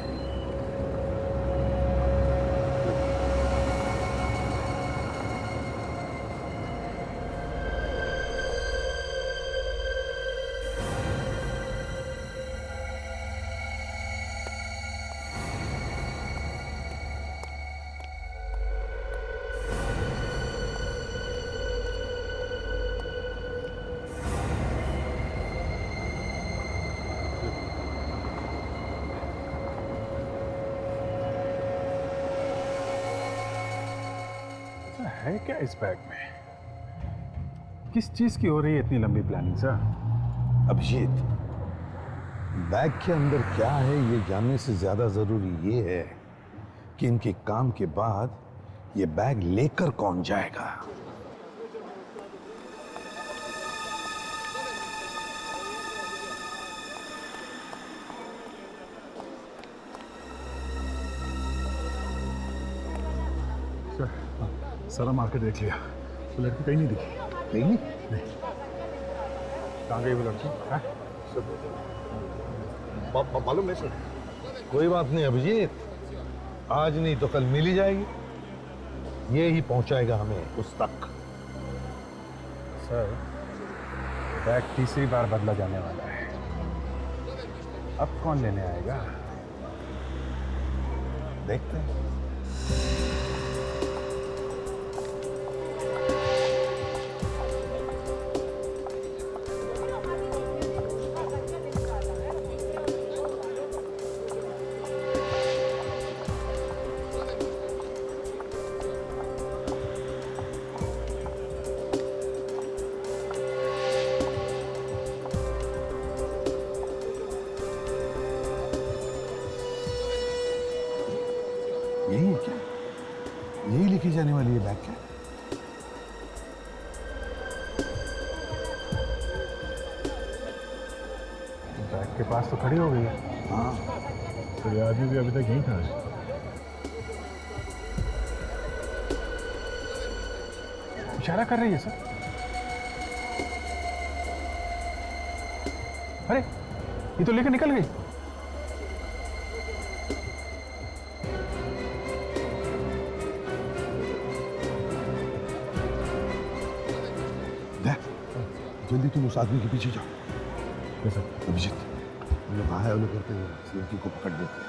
Speaker 16: है क्या इस बैग में? किस चीज की हो रही है इतनी लंबी प्लानिंग सर?
Speaker 1: अभिजीत, बैग के अंदर क्या है ये जानने से ज्यादा जरूरी ये है कि इनके काम के बाद ये बैग लेकर कौन जाएगा।
Speaker 16: सारा मार्केट देख लिया, वो लड़की कहीं नहीं दिखी।
Speaker 1: कहीं नहीं?
Speaker 16: कहाँ गई वो लड़की?
Speaker 1: मालूम नहीं सर। कोई बात नहीं अभिजीत, आज नहीं तो कल मिल ही जाएगी। ये ही पहुंचाएगा हमें उस तक।
Speaker 16: सर, बैग तीसरी बार बदला जाने वाला है, अब कौन लेने आएगा?
Speaker 1: देखते हैं। यही है क्या? यही लिखी जाने वाली है बैग क्या?
Speaker 16: बैग के पास तो खड़ी हो गई है।
Speaker 1: हाँ,
Speaker 16: तो ये आदमी भी अभी तक यहीं खड़ा है। इशारा कर रही है सर। अरे, ये तो लेकर निकल गई।
Speaker 1: जल्दी तुम उस आदमी के पीछे जाओ।
Speaker 16: कैसे?
Speaker 1: अभिजीत, हम लोग कहाँ है वो लोग करते हैं, इस लड़की को पकड़ लेते हैं।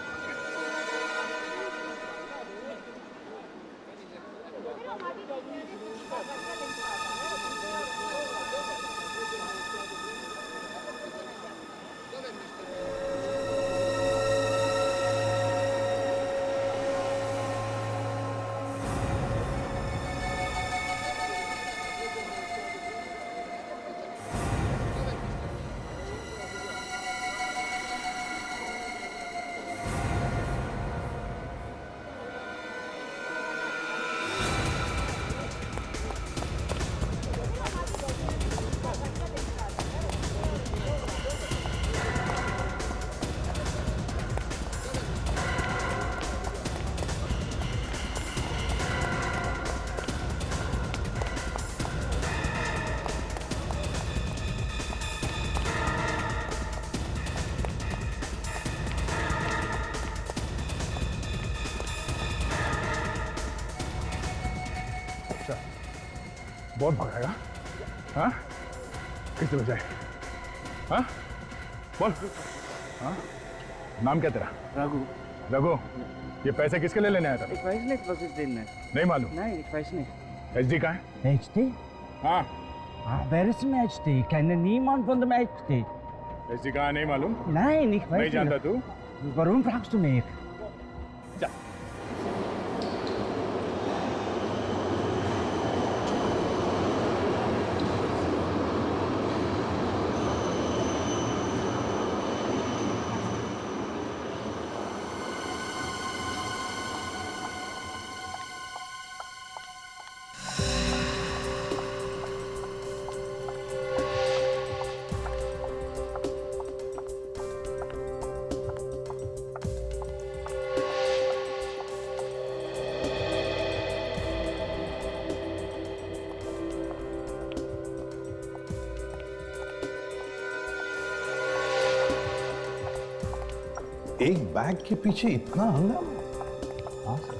Speaker 11: बहुत भगाएगा? हाँ? किस तरह जाए? हाँ? बोल। हाँ? नाम क्या तेरा?
Speaker 20: रघु।
Speaker 11: रघु, ये पैसे किसके लिए लेने आया था?
Speaker 20: Ik weiß nicht, was ist denn?
Speaker 11: नहीं मालूम?
Speaker 20: Nein, ich weiß nicht.
Speaker 11: HD कहाँ है?
Speaker 20: HD?
Speaker 11: हाँ।
Speaker 20: Wer ist denn HD? Ich kenne niemand von dem HD.
Speaker 11: HD कहाँ नहीं मालूम?
Speaker 20: Nein, ich weiß
Speaker 11: नहीं
Speaker 20: nicht.
Speaker 11: जानता तू?
Speaker 20: Warum fragst du mich?
Speaker 11: चल।
Speaker 1: एक बैग के पीछे इतना हंगामा?
Speaker 16: हाँ सर,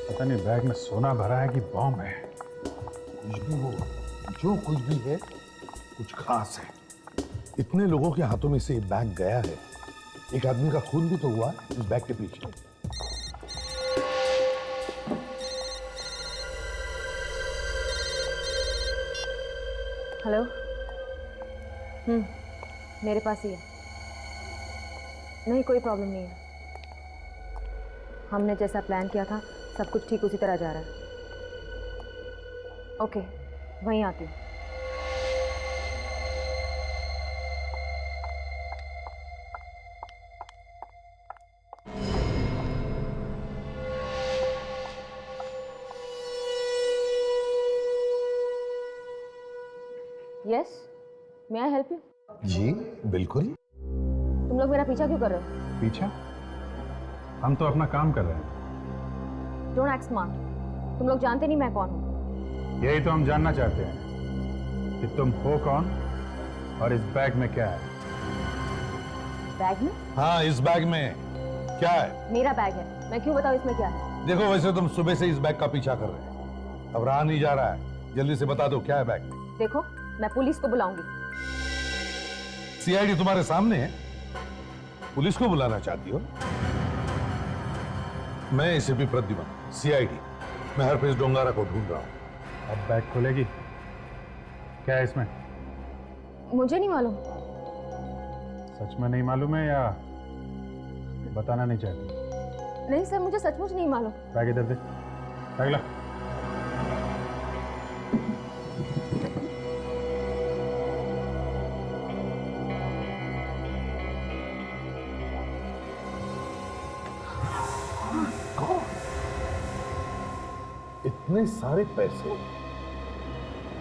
Speaker 16: पता नहीं बैग में सोना भरा है कि बॉम्ब है।
Speaker 1: कुछ भी हो, जो कुछ भी है, कुछ खास है। इतने लोगों के हाथों में से ये बैग गया है, एक आदमी का खून भी तो हुआ है इस बैग के पीछे।
Speaker 21: हेलो। मेरे पास ही है। नहीं, कोई प्रॉब्लम नहीं है। हमने जैसा प्लान किया था सब कुछ ठीक उसी तरह जा रहा है। ओके, वहीं आती हूँ। Yes, may I help you?
Speaker 1: जी बिल्कुल।
Speaker 21: तुम लोग मेरा पीछा क्यों कर रहे हो?
Speaker 16: पीछा? हम तो अपना काम कर रहे हैं।
Speaker 21: Don't act smart. तुम लोग जानते नहीं मैं कौन हूँ।
Speaker 16: यही तो हम जानना चाहते हैं कि तुम हो कौन और इस बैग में क्या है।
Speaker 21: बैग में?
Speaker 1: हाँ, इस बैग में क्या है?
Speaker 21: मेरा बैग है, मैं क्यों बताऊँ इसमें क्या है?
Speaker 1: देखो, वैसे तुम सुबह से इस बैग का पीछा कर रहे हैं, अब रहा नहीं जा रहा है, जल्दी से बता दो क्या है बैग में।
Speaker 21: देखो, मैं पुलिस को बुलाऊंगी।
Speaker 1: सीआईडी तुम्हारे सामने है, पुलिस को बुलाना चाहती हो? मैं एसीपी प्रद्युमन, सीआईडी। मैं हरप्रीत डोंगारा को ढूंढ रहा हूं।
Speaker 16: अब बैग खोलेगी? क्या है इसमें?
Speaker 21: मुझे नहीं मालूम।
Speaker 16: सच में नहीं मालूम है या बताना नहीं चाहती?
Speaker 21: नहीं सर, मुझे सचमुच नहीं मालूम।
Speaker 16: बैग इधर दे। बैग ला।
Speaker 1: इतने सारे पैसे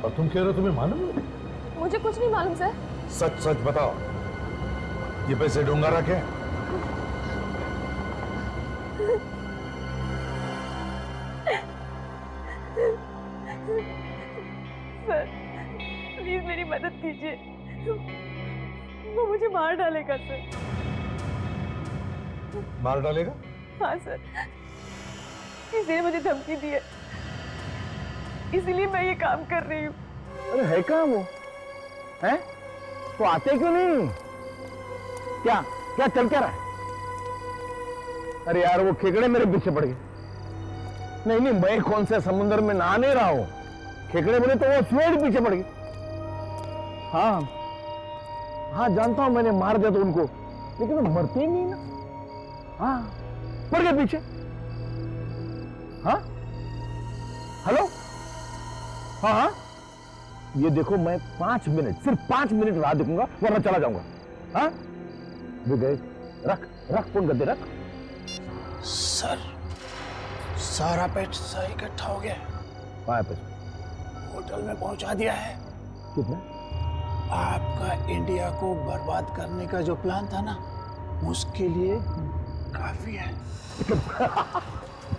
Speaker 1: और तुम कह रहे हो तुम्हें मालूम नहीं?
Speaker 21: मुझे कुछ नहीं मालूम सर।
Speaker 1: सच सच बताओ, ये पैसे डोंगारा के?
Speaker 10: सर प्लीज मेरी मदद कीजिए, वो मुझे मार डालेगा सर।
Speaker 1: मार डालेगा?
Speaker 10: हाँ सर, किसी ने मुझे धमकी दी है, इसीलिए मैं ये काम कर रही हूँ।
Speaker 5: अरे है कहाँ वो? हैं? तो आते क्यों नहीं? क्या क्या चल क्या रहा है? अरे यार, वो खेकड़े मेरे पीछे पड़ गए। नहीं नहीं, मैं कौन से समुद्र में नहा नहीं रहा हूं। खेकड़े बोले तो वो स्वेड पीछे पड़ गए। हाँ हाँ, जानता हूं मैंने मार दिया तो उनको, लेकिन वो मरते ही नहीं ना। हाँ, पड़ गए पीछे। हाँ हेलो, हाँ हाँ, ये देखो, मैं 5 मिनट, सिर्फ 5 मिनट राह देखूंगा, वरना चला जाऊंगा। हाँ, वो गए। रख रख फोन कर दे, रख।
Speaker 12: सर, सारा पैसा इकट्ठा हो गया।
Speaker 5: कहाँ है पैसा?
Speaker 12: होटल में पहुंचा दिया है।
Speaker 5: कितना?
Speaker 12: आपका इंडिया को बर्बाद करने का जो प्लान था ना, उसके लिए काफी है।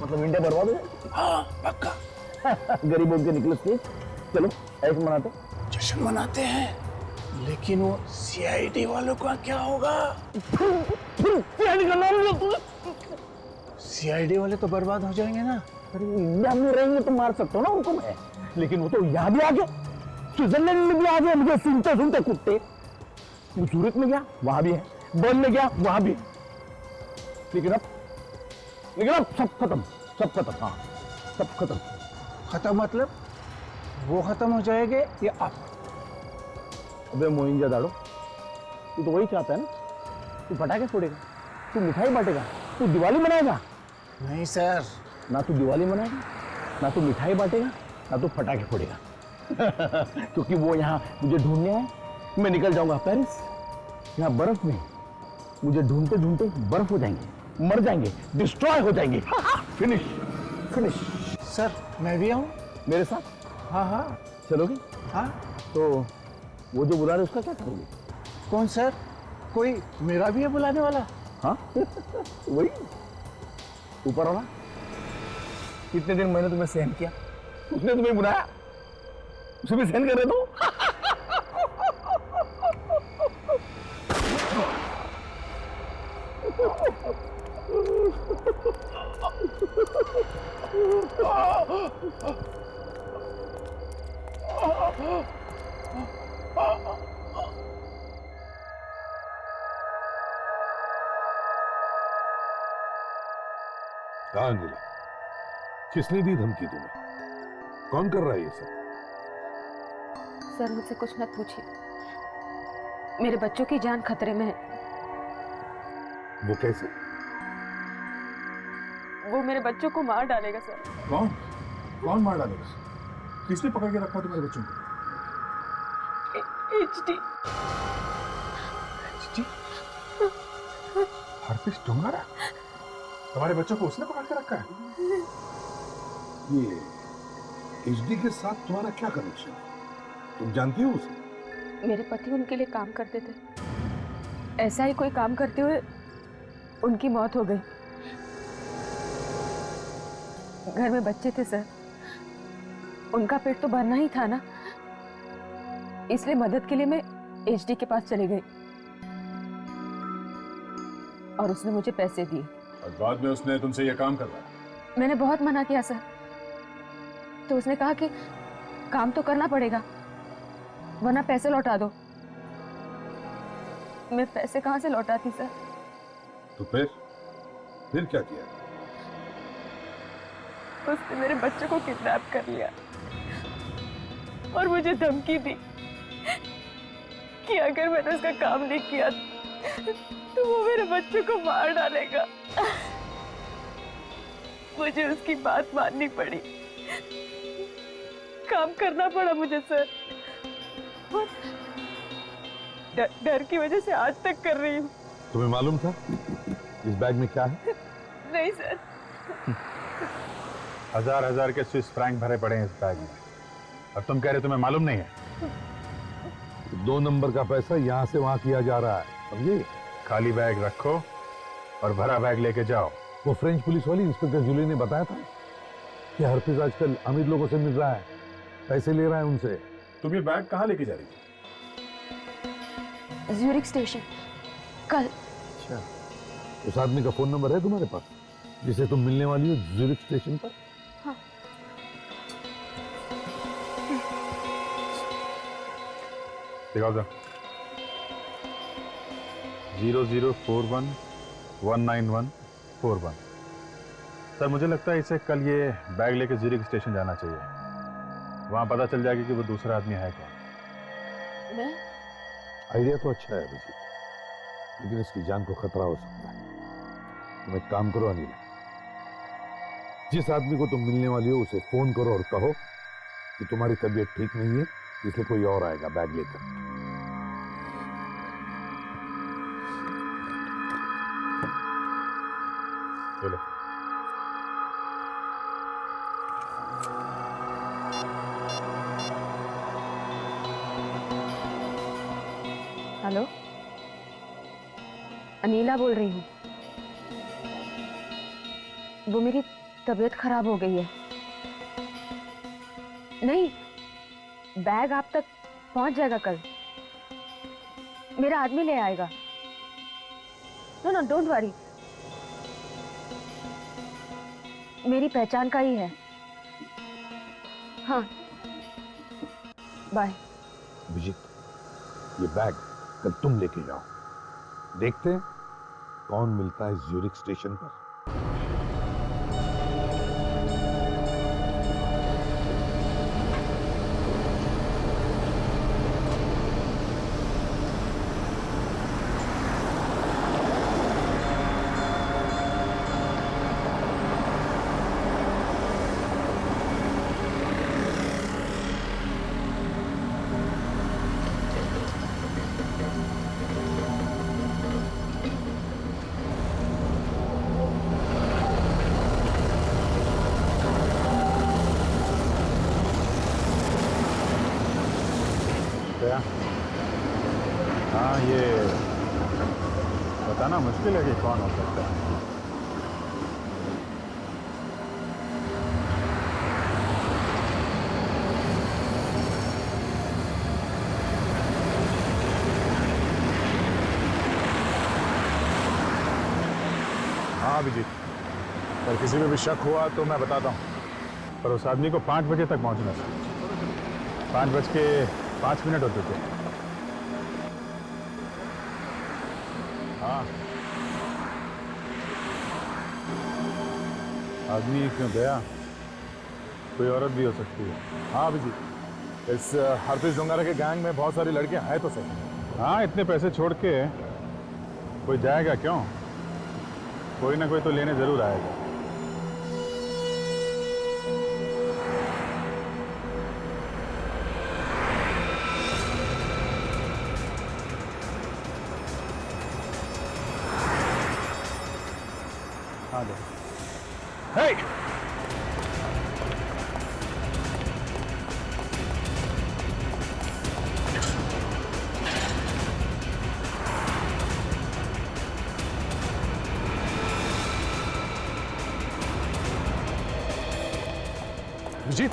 Speaker 5: मतलब इंडिया बर्बाद हो गया?
Speaker 12: हाँ पक्का।
Speaker 5: गरीबों के निकले स्टेज। चलो ऐसे मनाते।
Speaker 12: जश्न मनाते हैं, लेकिन वो सीआईडी वालों का क्या होगा?
Speaker 5: सीआईडी का नाम लो तुम।
Speaker 12: सीआईडी वाले तो बर्बाद हो जाएंगे ना।
Speaker 5: अरे इंडिया में रहेंगे तो मार सकता हूँ ना उनको मैं। लेकिन वो तो यहाँ भी आ गए, स्विट्जरलैंड में भी आ गए, मुझे सुनते सुनते कुत्ते। वो सूरत में गया, वहां भी है, बर्न में गया, वहां भी है। लेकिन अब सब खत्म, सब खत्म। हाँ, सब खत्म।
Speaker 12: खत्म मतलब वो खत्म हो जाएंगे या आप?
Speaker 5: अबे मोइंजादाड़ो, तू तो वही चाहता है ना? तू पटाखे फोड़ेगा, तू मिठाई बांटेगा, तू दिवाली मनाएगा?
Speaker 12: नहीं सर,
Speaker 5: ना तू दिवाली मनाएगा, ना तू मिठाई बांटेगा, ना तू पटाखे फोड़ेगा। क्योंकि वो यहाँ मुझे ढूंढने आए, मैं निकल जाऊंगा पेरिस। यहाँ बर्फ में मुझे ढूंढते ढूंढते बर्फ हो जाएंगे, मर जाएंगे, डिस्ट्रॉय हो जाएंगे। Finish finish.
Speaker 12: सर मैं भी आऊँ
Speaker 5: मेरे साथ?
Speaker 12: हाँ हाँ
Speaker 5: चलोगे?
Speaker 12: हाँ।
Speaker 5: तो वो जो बुला रहे उसका क्या करोगे?
Speaker 12: कौन सर? कोई मेरा भी है बुलाने वाला?
Speaker 5: हाँ वही ऊपर वाला। कितने दिन मैंने तुम्हें सहन किया, उसने तुम्हें बुलाया, उसे भी सहन कर रहे तो।
Speaker 1: कहाँ नीला? किसने दी धमकी तुम्हें? कौन कर रहा है ये सब?
Speaker 21: सर मुझसे कुछ मत पूछिए, मेरे बच्चों की जान खतरे में है।
Speaker 1: वो कैसे?
Speaker 10: वो मेरे बच्चों को मार डालेगा सर।
Speaker 16: कौन मार डालेगा? किसने पकड़ के रखा तुम्हारे बच्चों को?
Speaker 10: HD।
Speaker 16: हरपिश डोंगरा? तुम्हारे बच्चों को उसने पकड़ के रखा है?
Speaker 1: ये HD के साथ तुम्हारा क्या कनेक्शन है? तुम जानती हो उसे?
Speaker 21: मेरे पति उनके लिए काम करते थे, ऐसा ही कोई काम करते हुए उनकी मौत हो गई। घर में बच्चे थे सर, उनका पेट तो भरना ही था ना, इसलिए मदद के लिए मैं HD के पास चली गई और उसने मुझे पैसे दिए।
Speaker 16: और बाद में उसने तुमसे यह काम करवाया?
Speaker 21: मैंने बहुत मना किया सर, तो उसने कहा कि काम तो करना पड़ेगा वरना पैसे लौटा दो। मैं पैसे कहाँ से लौटाती सर?
Speaker 1: तो फिर क्या किया?
Speaker 10: उसने मेरे बच्चे को किडनैप कर लिया और मुझे धमकी दी कि अगर मैंने उसका काम नहीं किया तो वो मेरे बच्चे को मार डालेगा। मुझे उसकी बात माननी पड़ी, काम करना पड़ा मुझे सर। डर की वजह से आज तक कर रही हूँ।
Speaker 1: तुम्हें मालूम था इस बैग में क्या है?
Speaker 10: नहीं सर।
Speaker 16: हजार के स्विस फ्रैंक भरे पड़े हैं इस बैग में, और तुम कह रहे तुम्हें मालूम नहीं है?
Speaker 1: 2 नंबर का पैसा यहाँ से वहाँ किया जा रहा है, समझे?
Speaker 16: खाली बैग रखो और भरा बैग लेके जाओ।
Speaker 1: वो फ्रेंच पुलिस वाली इंस्पेक्टर जूली ने बताया था कि हरपिस आजकल अमीर लोगों से मिल रहा है, पैसे ले रहा है उनसे।
Speaker 16: तुम ये बैग कहाँ लेके जा रही थी?
Speaker 21: ज्यूरिख स्टेशन कल।
Speaker 1: अच्छा, उस आदमी का फोन नंबर है तुम्हारे पास जिसे तुम मिलने वाली हो ज्यूरिख स्टेशन पर?
Speaker 21: हाँ।
Speaker 16: दिखाओ जरा। 0041191141। सर मुझे लगता है इसे कल ये बैग लेके ज्यूरिख स्टेशन जाना चाहिए, वहां पता चल जाएगा कि वो दूसरा आदमी है कौन।
Speaker 21: मैं?
Speaker 1: आइडिया तो अच्छा है अभिजीत, लेकिन इसकी जान को खतरा हो सकता है। तुम एक काम करो अनिल, जिस आदमी को तुम मिलने वाली हो उसे फोन करो और कहो कि तुम्हारी तबीयत ठीक नहीं है, इसलिए कोई और आएगा बैग लेकर।
Speaker 16: चलो।
Speaker 21: हेलो, अनीला बोल रही हूँ। वो मेरी तबीयत खराब हो गई है। नहीं, बैग आप तक पहुंच जाएगा कल, मेरा आदमी ले आएगा। नो नो डोंट वरी, मेरी पहचान का ही है। हाँ बाय।
Speaker 11: विजित, ये बैग कल तुम लेके जाओ। देखते हैं कौन मिलता है ज्यूरिख स्टेशन पर।
Speaker 16: हाँ, ये बताना मुश्किल है कि कौन हो सकता है।
Speaker 11: हाँ अभिजीत, अगर किसी में भी शक हुआ तो मैं बताता हूँ।
Speaker 16: पर उस आदमी को 5 बजे तक पहुंचना था। 5:05 हो चुके हैं।
Speaker 11: हाँ,
Speaker 16: आदमी क्यों गया? कोई औरत भी हो सकती है।
Speaker 11: हाँ अभिजीत, इस हरप्रीत जोंगारा के गैंग में बहुत सारी लड़कियां हैं तो सही।
Speaker 16: हाँ, इतने पैसे छोड़ के कोई जाएगा क्यों? कोई ना कोई तो लेने जरूर आएगा। हाँ दे।
Speaker 11: Hey! विजीत,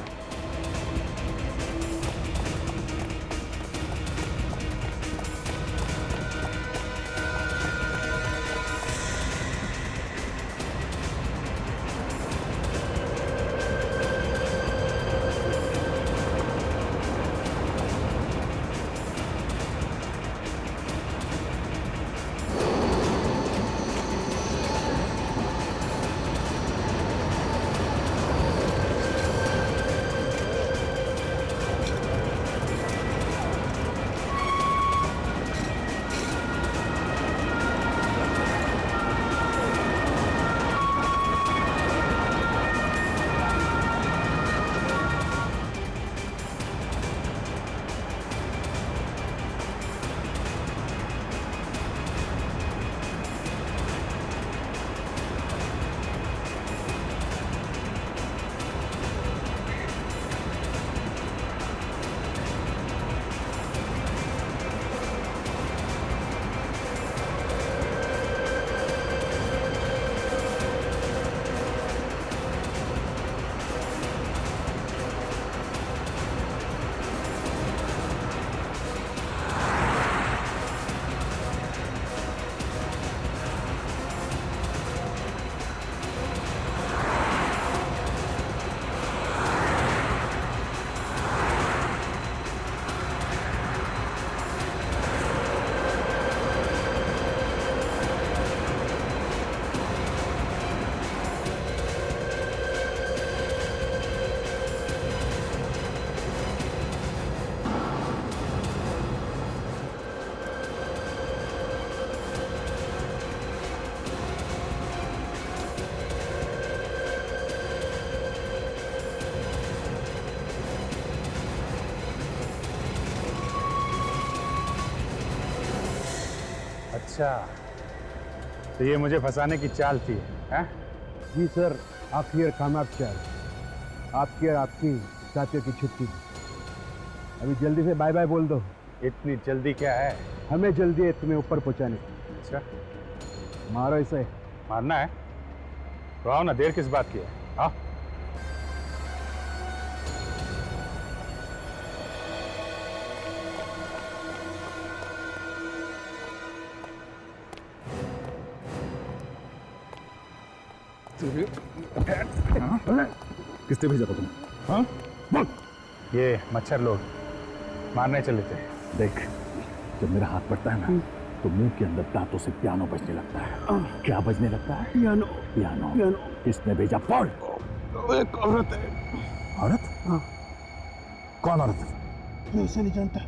Speaker 16: अच्छा, तो ये मुझे फंसाने की चाल थी, हैं?
Speaker 5: जी सर, आपकी और कामयाब चाल, आपकी और आपकी साथियों की छुट्टी। अभी जल्दी से बाय बाय बोल दो।
Speaker 16: इतनी जल्दी क्या है?
Speaker 5: हमें जल्दी है तुम्हें ऊपर पहुंचाने की।
Speaker 16: अच्छा,
Speaker 5: मारो इसे।
Speaker 16: मारना है तो आओ ना, देर किस बात की है? आओ।
Speaker 11: किसने भेजा था तुम्हें? हाँ?
Speaker 16: ये मच्छर लोग, मारने चले थे।
Speaker 15: देख, जब मेरा हाथ पड़ता है ना तो मुंह के अंदर दांतों से पियानो बजने लगता है। क्या बजने लगता है?
Speaker 12: पियानो।
Speaker 15: पियानो।
Speaker 12: पियानो।
Speaker 15: किसने भेजा? पढ़।
Speaker 12: एक औरत है।
Speaker 15: औरत?
Speaker 12: हाँ।
Speaker 15: कौन औरत?
Speaker 12: मैं उसे नहीं जानता।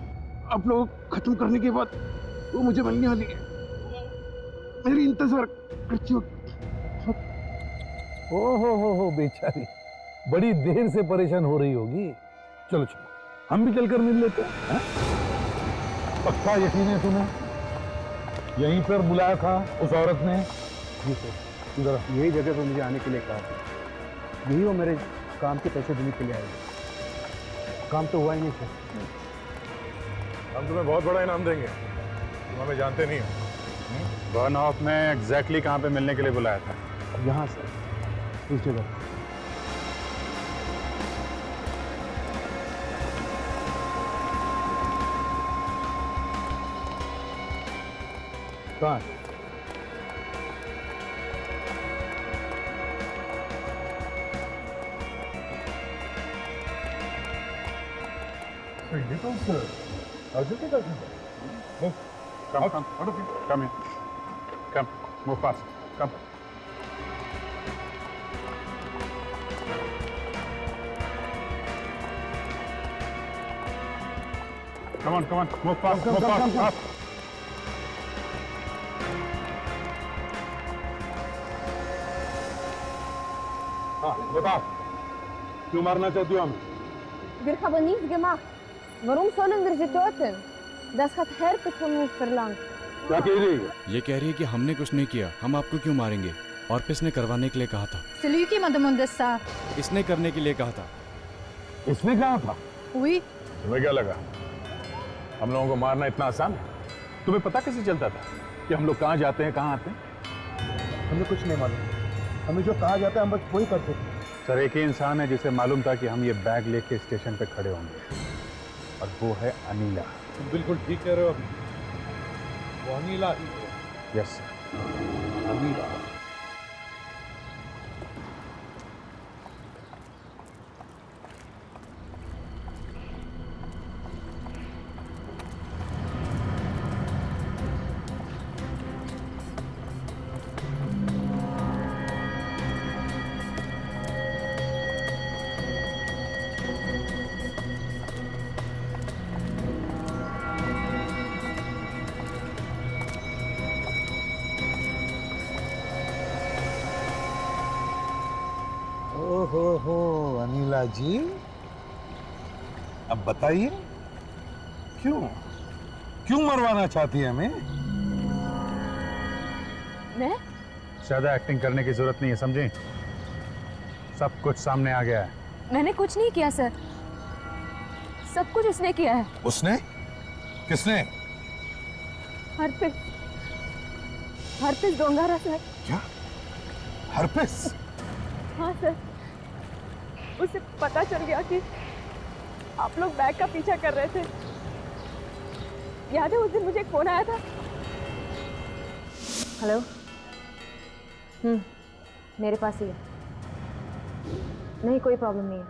Speaker 12: आप लोग खत्म करने के बाद वो मुझे मिलने वाली है। मेरी इंतजार करती हो।
Speaker 1: हो बेचारी, बड़ी देर से परेशान हो रही होगी। चलो चलो, हम भी चलकर मिल लेते हैं। पक्का यकीन है तुम्हें? यहीं पर बुलाया था उस औरत ने?
Speaker 14: जी सर, इधर यही जगह पर मुझे आने के लिए कहा था। यही वो मेरे काम के पैसे देने के लिए आएगी। काम तो हुआ ही नहीं सर।
Speaker 11: हम तुम्हें बहुत बड़ा इनाम देंगे, तुम हमें जानते नहीं हो।
Speaker 16: बर्न ऑफ में एग्जैक्टली कहाँ पे मिलने के लिए बुलाया था?
Speaker 14: यहाँ सर, इस जगह।
Speaker 1: कहाँ?
Speaker 11: ये तो अजय के दर्शन है।
Speaker 16: Come, come, come here. Come, move fast. Come. Come on, move fast, move fast, fast.
Speaker 1: हाँ, बताओ, क्यों मारना चाहती हो हमें?
Speaker 4: Wir haben nichts gemacht. Warum sollen wir sie töten? Das hat Herpes von uns verlangt.
Speaker 1: क्या कह रही है?
Speaker 22: ये कह रही है कि हमने कुछ नहीं किया, हम आपको क्यों मारेंगे? ऑर्पिस ने करवाने के लिए कहा था।
Speaker 2: C'est lui qui m'a demandé ça.
Speaker 22: इसने करने के लिए कहा था।
Speaker 1: इसने कहा था?
Speaker 2: Oui.
Speaker 11: तुम्हें क्या लगा हम लोगों को मारना इतना आसान है?
Speaker 16: तुम्हें पता कैसे चलता था कि हम लोग कहाँ जाते हैं, कहाँ आते हैं?
Speaker 14: हमें कुछ नहीं मालूम। हमें जो कहा जाता है हम बस वही करते थे।
Speaker 16: सर, एक ही इंसान है जिसे मालूम था कि हम ये बैग लेके स्टेशन पे खड़े होंगे, और वो है अनीला।
Speaker 1: तुम बिल्कुल ठीक कह रहे हो। वो अनीला ही है।
Speaker 16: Yes sir,
Speaker 1: Anila. हो अनिला जी, अब बताइए क्यों मरवाना चाहती है हमें?
Speaker 21: मैं?
Speaker 16: ज्यादा एक्टिंग करने की जरूरत नहीं है, समझे? सब कुछ सामने आ गया है।
Speaker 21: मैंने कुछ नहीं किया सर, सब कुछ इसने किया है।
Speaker 1: उसने? किसने?
Speaker 21: Herpes डोंगारा sir.
Speaker 1: क्या? हरपिस?
Speaker 21: हाँ सर, उसे पता चल गया कि आप लोग बैग का पीछा कर रहे थे। याद है उस दिन मुझे एक फोन आया था?
Speaker 4: हेलो। मेरे पास ही है। नहीं, कोई प्रॉब्लम नहीं है।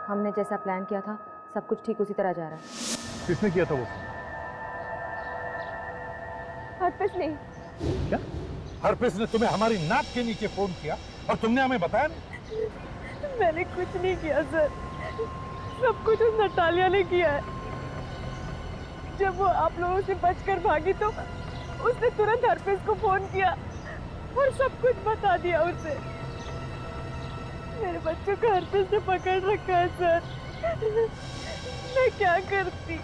Speaker 4: हमने जैसा प्लान किया था सब कुछ ठीक उसी तरह जा रहा है।
Speaker 16: किसने किया था वो?
Speaker 21: हरपिस ने।
Speaker 1: क्या? हरपिस ने तुम्हें हमारी नाक के नीचे फोन किया और तुमने हमें बताया नहीं?
Speaker 21: मैंने कुछ नहीं किया सर, सब कुछ उस नटालिया ने किया है। जब वो आप लोगों से बचकर भागी तो उसने तुरंत हरपिस को फोन किया और सब कुछ बता दिया उसे। मेरे बच्चों को हरपिस ने पकड़ रखा है सर। मैं क्या करती?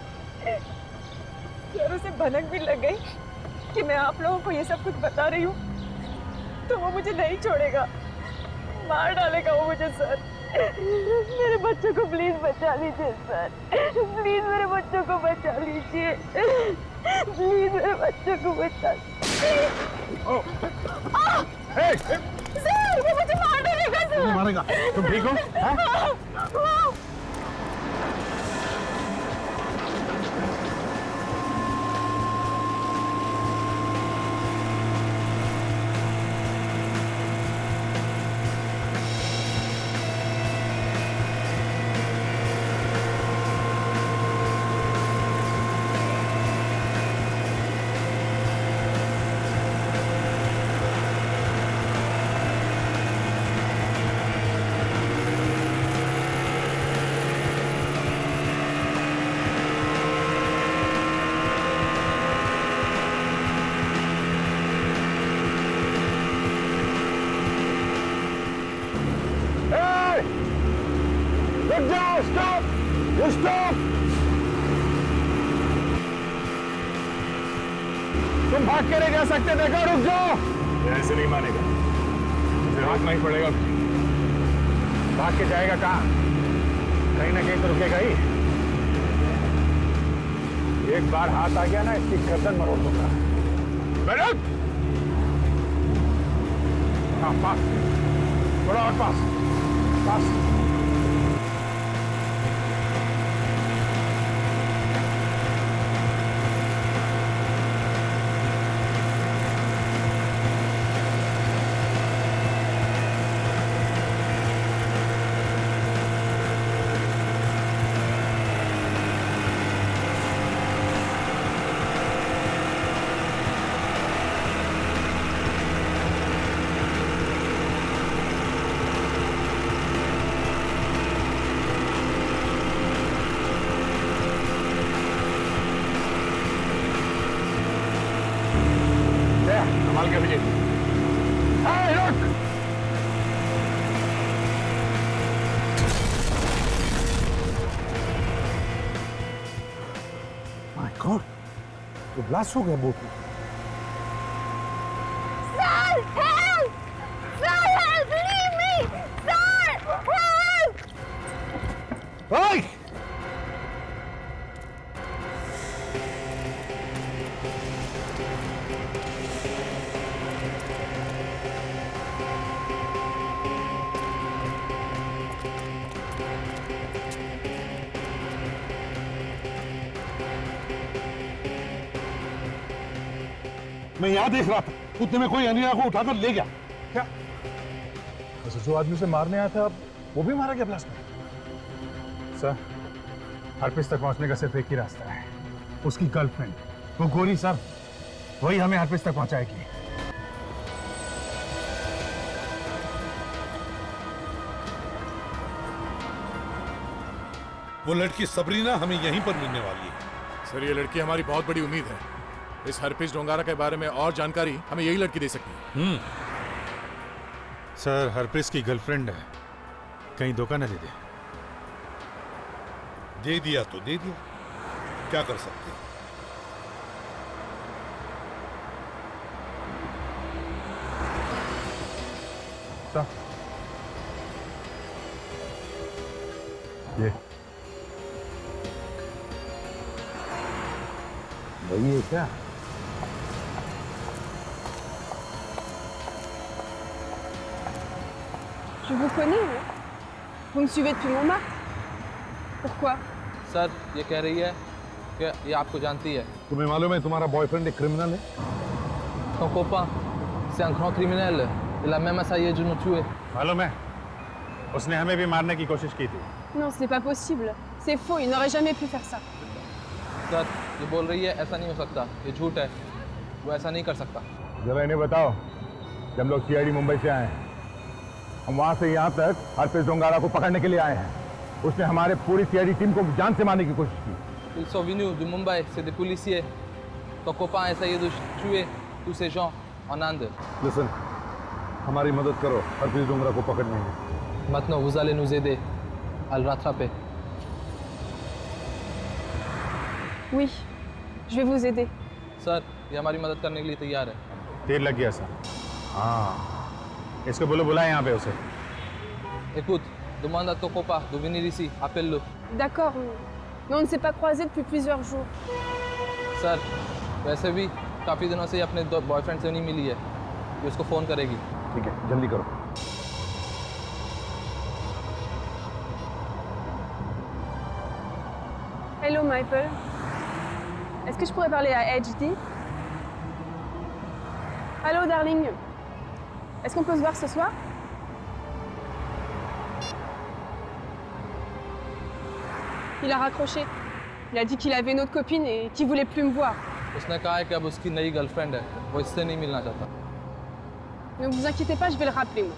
Speaker 21: सर, उसे भनक भी लग गई कि मैं आप लोगों को ये सब कुछ बता रही हूँ तो वो मुझे नहीं छोड़ेगा, मार डालेगा वो मुझे सर। मेरे बच्चों को प्लीज बचा लीजिए सर, प्लीज मेरे बच्चों को बचा लीजिए, प्लीज मेरे बच्चों को बचा लीजिए। सर, वो मुझे मार डालेगा सर।
Speaker 1: मारेगा? तुम ठीक हो?
Speaker 5: जाओ, स्टॉप, स्टॉप। तुम भाग के नहीं जा सकते, देखो, रुक जाओ।
Speaker 11: ऐसे नहीं मानेगा, इसे रोकना ही पड़ेगा।
Speaker 5: भाग के जाएगा कहाँ? कहीं ना कहीं तो रुकेगा ही। एक बार हाथ आ गया ना, इसकी गर्दन मरोड़ दूंगा। बैठ। हाँ, पास, थोड़ा और पास, पास।
Speaker 11: संभाल के विजय।
Speaker 1: माय गॉड, तो ब्लास्ट हो गया बोट में।
Speaker 4: Sir, help! Sir, help! Leave me! Sir, help!
Speaker 1: ओए! मैं यहां देख रहा था, उतने में कोई अनिया को उठाकर ले गया।
Speaker 11: क्या? वैसे जो आदमी से मारने आया था, अब वो भी मारा गया ब्लास्ट में?
Speaker 16: सर, हरप्रीत तक पहुंचने का सिर्फ एक ही रास्ता है, उसकी गर्लफ्रेंड, वो गोरी सर, वही हमें हरप्रीत तक पहुंचाएगी।
Speaker 1: वो लड़की सबरीना हमें यहीं पर मिलने वाली है।
Speaker 11: सर, ये लड़की हमारी बहुत बड़ी उम्मीद है। इस हरप्रीत डोंगारा के बारे में और जानकारी हमें यही लड़की दे सकती है।
Speaker 16: सर, हरप्रीत की गर्लफ्रेंड है, कहीं धोखा न दे दे।
Speaker 1: दे दिया तो दे दिया, क्या कर सकते हैं।
Speaker 16: ये
Speaker 1: वही है क्या?
Speaker 10: Je vous connais, hein? Vous me suivez depuis Montmartre? Pourquoi?
Speaker 3: Sir, ये कह रही है कि ये आपको जानती है।
Speaker 1: तुम्हें मालूम है तुम्हारा बॉयफ्रेंड एक क्रिमिनल है?
Speaker 3: Ton copain, c'est un grand criminel. Il a même essayé de nous tuer.
Speaker 16: मालूम है, उसने हमें भी मारने की कोशिश की थी।
Speaker 10: Non, ce n'est pas possible. C'est faux, il n'aurait jamais pu faire ça.
Speaker 3: Sir, ये बोल रही है ऐसा नहीं हो सकता, ये झूठ है, वो ऐसा नहीं कर सकता।
Speaker 11: जरा इन्हें बताओ, जब लोग सीआईडी मुंबई से आए हैं, हम वहां से यहाँ तक हरप्रीत डोंगारा को पकड़ने के लिए आए हैं। उसने हमारे पूरी सीआईडी टीम को जान से मारने की कोशिश की।
Speaker 3: Ils sont venus de Mumbai, c'est des policiers. Ton copain a essayé de tuer tous ces gens en Inde.
Speaker 1: Listen, हमारी मदद करो हरप्रीत डोंगरा को पकड़ने में।
Speaker 3: Maintenant, vous allez nous aider à le rattraper.
Speaker 10: Oui, je vais vous aider.
Speaker 3: Sir, ये हमारी मदद करने के लिए तैयार है।
Speaker 16: देर लग गया सर। हाँ, इसको बोलो बुलाए यहाँ पे उसे।
Speaker 3: Écoute, demande à ton copain de venir ici, appelle-le.
Speaker 10: D'accord, mais on ne s'est pas croisés depuis plusieurs jours.
Speaker 3: Sir, वैसे भी काफ़ी दिनों से अपने बॉयफ्रेंड से नहीं मिली है, ये उसको फ़ोन करेगी।
Speaker 1: ठीक है, जल्दी करो।
Speaker 10: Hello, Michael. Est-ce que je pourrais parler à HD? Allô, darling. Est-ce qu'on peut se voir ce soir? Il a raccroché. Il a dit qu'il avait une autre copine et qu'il voulait plus me voir.
Speaker 3: उसने कहा है कि अब उसकी नई girlfriend है, वो इससे नहीं मिलना चाहता।
Speaker 10: Ne vous inquiétez pas, je vais le rappeler, moi.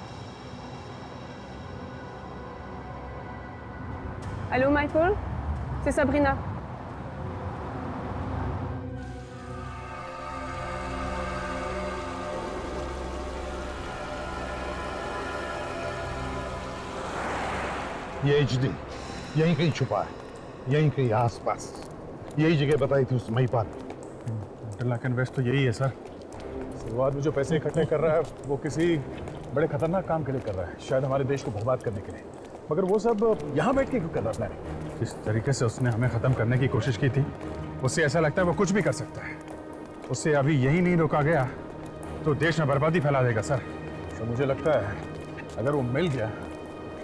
Speaker 10: Allô, Michael? C'est Sabrina.
Speaker 1: ये HD, यहीं कहीं छुपा है, यहीं कहीं आसपास। यही जगह बताई थी उस महिपाल।
Speaker 16: इंटरलॉक इन्वेस्ट तो यही है सर। शुरुआत में जो पैसे इकट्ठे कर रहा है वो किसी बड़े खतरनाक काम के लिए कर रहा है, शायद हमारे देश को बर्बाद करने के लिए। मगर वो सब यहाँ बैठ के क्यों कर रहा है? जिस तरीके से उसने हमें खत्म करने की कोशिश की थी, उससे ऐसा लगता है वो कुछ भी कर सकता है। उससे अभी यही नहीं रोका गया तो देश में बर्बादी फैला देगा सर। तो मुझे लगता है अगर वो मिल गया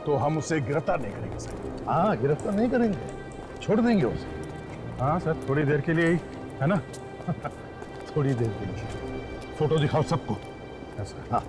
Speaker 16: तो हम उसे गिरफ्तार नहीं करेंगे सर।
Speaker 1: हाँ, गिरफ्तार नहीं करेंगे, छोड़ देंगे उसे।
Speaker 16: हाँ सर, थोड़ी देर के लिए ही, है ना?
Speaker 1: थोड़ी देर के लिए। फोटो दिखाओ सबको। हाँ।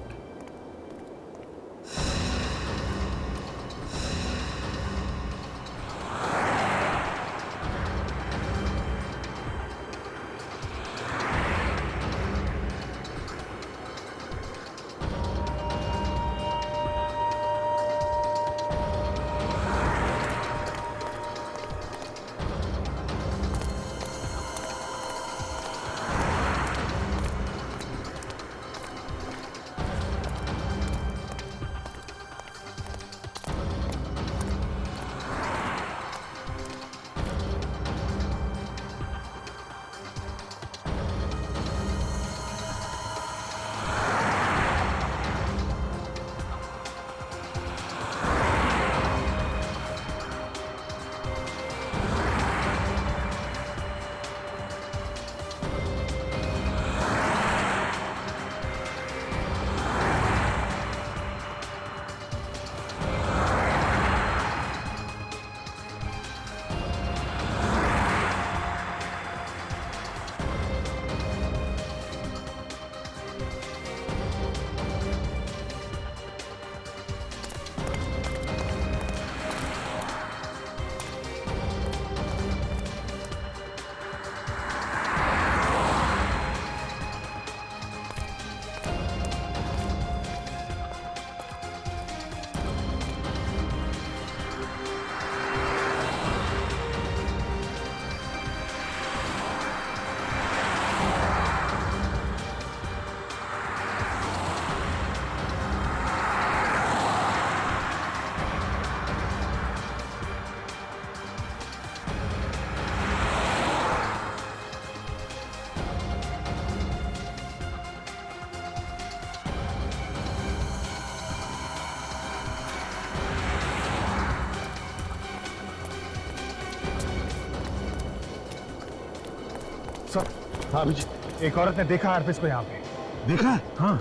Speaker 16: हाँ अभिजीत, एक औरत ने देखा हरपिस को यहाँ पे।
Speaker 1: देखा?
Speaker 16: हाँ।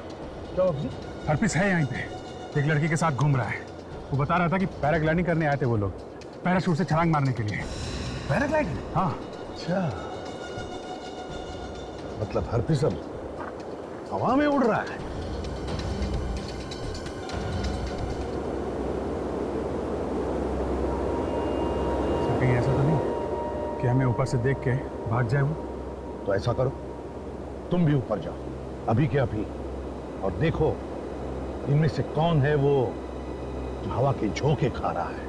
Speaker 16: क्या अभिजीत? हरपिस है यहाँ पे, एक लड़की के साथ घूम रहा है। वो बता रहा था कि पैराग्लाइडिंग करने आए थे वो लोग, पैराशूट से छलांग मारने के लिए।
Speaker 1: पैराग्लाइडिंग?
Speaker 16: हाँ।
Speaker 1: अच्छा, मतलब हरपिस अब हवा में उड़ रहा है।
Speaker 16: कहीं ऐसा तो नहीं कि हमें ऊपर से देख के भाग जाए वो?
Speaker 1: तो ऐसा करो, तुम भी ऊपर जाओ, अभी के अभी, और देखो इनमें से कौन है वो जो हवा के झोंके खा रहा है।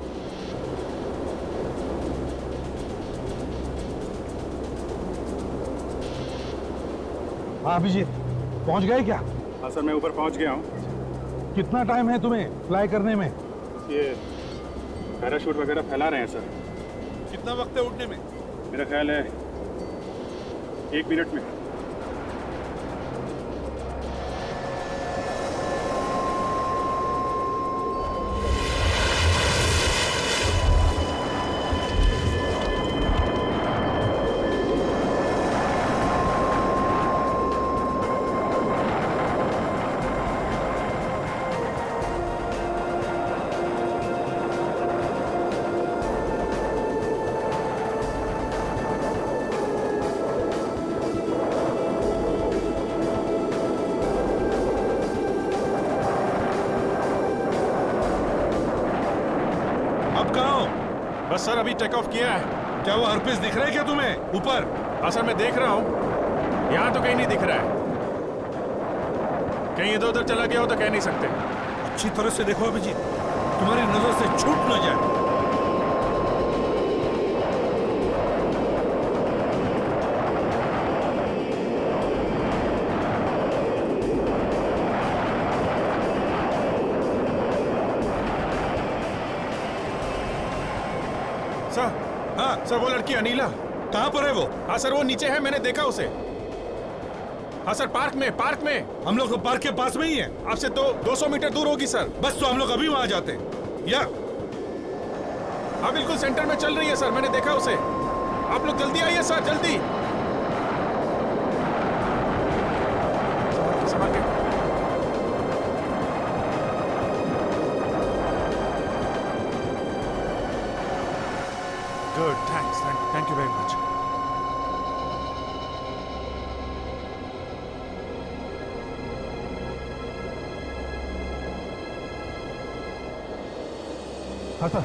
Speaker 1: हाँ अभिजीत, पहुंच गए क्या?
Speaker 16: हाँ सर, मैं ऊपर पहुंच गया हूँ।
Speaker 1: कितना टाइम है तुम्हें फ्लाई करने में?
Speaker 16: ये पैराशूट वगैरह फैला रहे हैं सर।
Speaker 1: कितना वक्त है उड़ने में?
Speaker 16: मेरा ख्याल है 1 मिनट में।
Speaker 1: बस सर, अभी टेक ऑफ किया है। क्या वो हरपिस दिख रहा है क्या तुम्हें ऊपर?
Speaker 16: हाँ सर, मैं देख रहा हूँ, यहाँ तो कहीं नहीं दिख रहा है। कहीं इधर उधर चला गया हो तो कह नहीं सकते।
Speaker 1: अच्छी तरह से देखो अभिजीत, तुम्हारी नजर से छूट न जाए।
Speaker 16: सर, हाँ सर, वो लड़की अनीला कहाँ पर है वो? हाँ सर, वो नीचे है, मैंने देखा उसे। हाँ सर, पार्क में। हम लोग पार्क के पास में ही है, आपसे तो 200 मीटर दूर होगी सर। बस तो हम लोग अभी वहां जाते हैं। या हाँ, बिल्कुल सेंटर में चल रही है सर, मैंने देखा उसे। आप लोग जल्दी आइए सर, जल्दी। संभाल के। Good, thank you very much.
Speaker 11: हाँ सर,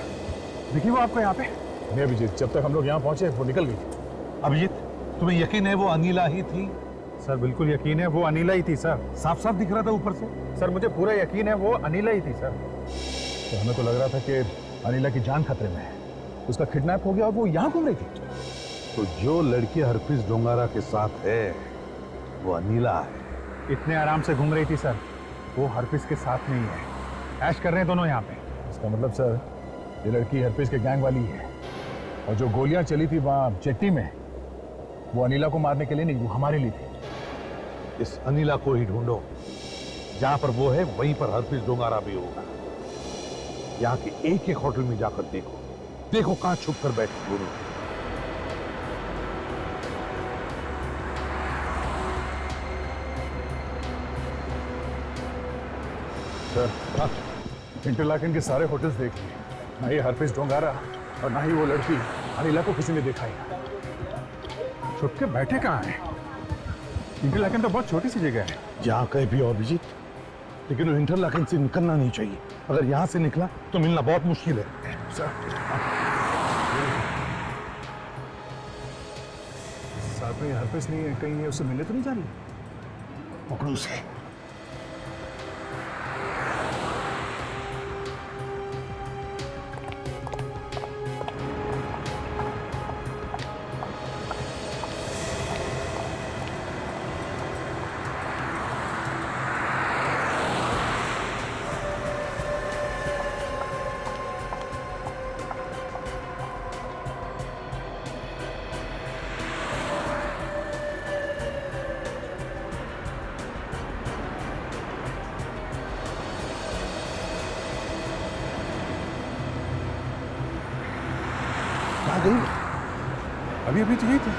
Speaker 11: देखिए वो आपको यहाँ पे। नहीं अभिजीत, जब तक हम लोग यहाँ पहुंचे वो निकल गई।
Speaker 1: अभिजीत, तुम्हें यकीन है वो अनीला ही थी?
Speaker 11: सर बिल्कुल यकीन है, वो अनीला ही थी सर।
Speaker 1: साफ साफ दिख रहा था ऊपर से।
Speaker 11: सर मुझे पूरा यकीन है वो अनीला ही थी सर। तो हमें तो लग रहा था कि अनीला की जान खतरे में है, उसका किडनैप हो गया और वो यहाँ घूम रही थी।
Speaker 1: तो जो लड़की हरप्रीत डोंगारा के साथ है वो अनीला है।
Speaker 11: इतने आराम से घूम रही थी सर, वो हरप्रीत के साथ नहीं है। ऐश कर रहे हैं दोनों यहाँ पे। इसका मतलब सर ये लड़की हरप्रीत के गैंग वाली है, और जो गोलियां चली थी वहां जेट्टी में वो अनीला को मारने के लिए नहीं, वो हमारे लिए थी।
Speaker 1: इस अनीला को ही ढूंढो, जहां पर वो है वहीं पर हरप्रीत डोंगारा भी होगा। यहाँ के एक होटल में जाकर देखो कहां छुप कर बैठे दोनों।
Speaker 11: सर इंटरलाकन के सारे होटल्स देख लिए, ना ये हरप्रीत डोंगारा और ना ही वो लड़की अनीला को किसी ने देखा ही। छुप के बैठे कहाँ हैं? इंटरलाकन तो बहुत छोटी सी जगह है।
Speaker 1: जहां कहीं भी हो अभिजीत, लेकिन वो इंटरलाकन से निकलना नहीं चाहिए। अगर यहां से निकला तो मिलना बहुत मुश्किल है।
Speaker 11: सर साथ में हरप्रीत नहीं है, कहीं उससे मिलने तो नहीं जा रही?
Speaker 1: पकड़ो उसे।
Speaker 11: आ गई अभी अभी तो यही थी।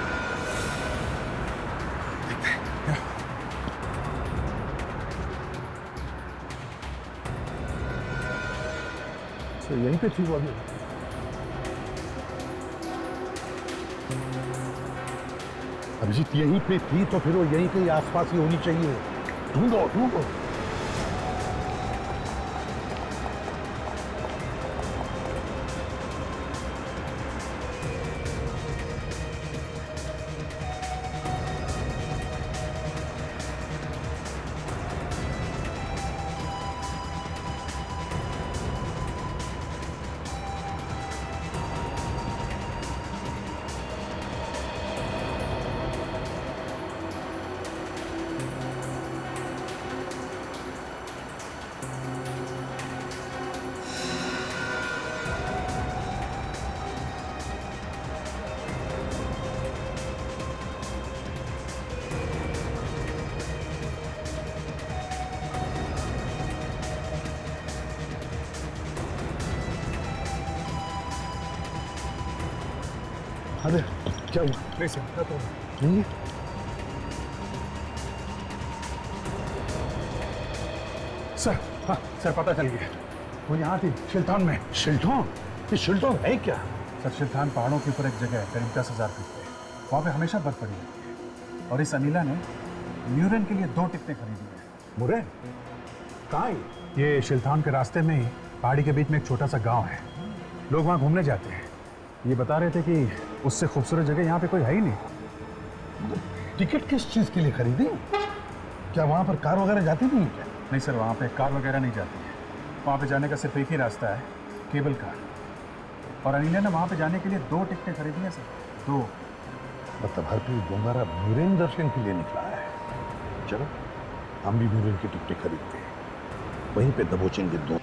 Speaker 11: तो यहीं पे थी वो अभी।
Speaker 1: अभिजीत यहीं पे थी तो फिर वो यहीं कहीं आसपास ही होनी चाहिए। ढूंढो ढूंढो।
Speaker 11: अरे क्या हुआ? नहीं सर, नहीं है। सर, हाँ सर, पता चल गया। वो यहाँ थी शिल्थान में।
Speaker 1: शिल्थान? ये शिल्थान है क्या?
Speaker 11: सर शिल्थान पहाड़ों के ऊपर एक जगह है, करीब 10,000 फीट पे। वहाँ पे हमेशा बर्फ पड़ी रहती है। और इस अनीला ने म्यूरेन के लिए 2 टिकटें खरीदी हैं।
Speaker 1: मुरेन? कहाँ है?
Speaker 11: ये शिल्थान के रास्ते में ही पहाड़ी के बीच में एक छोटा सा गाँव है। लोग वहाँ घूमने जाते हैं। ये बता रहे थे कि उससे खूबसूरत जगह यहाँ पे कोई है ही नहीं।
Speaker 1: टिकट किस चीज के लिए खरीदी? क्या वहाँ पर कार वगैरह जाती नहीं क्या?
Speaker 11: नहीं सर, वहाँ पे कार वगैरह नहीं जाती है। वहाँ पे जाने का सिर्फ एक ही रास्ता है, केबल कार। और अनीला ने वहाँ पे जाने के लिए 2 टिकटें खरीदी हैं सर। 2।
Speaker 1: मतलब हरप्रीत डोंगारा म्यूरेन दर्शन के लिए निकला है। चलो हम भी म्यूरेन की टिकटें खरीदते हैं, वहीं पे दबोचेंगे 2।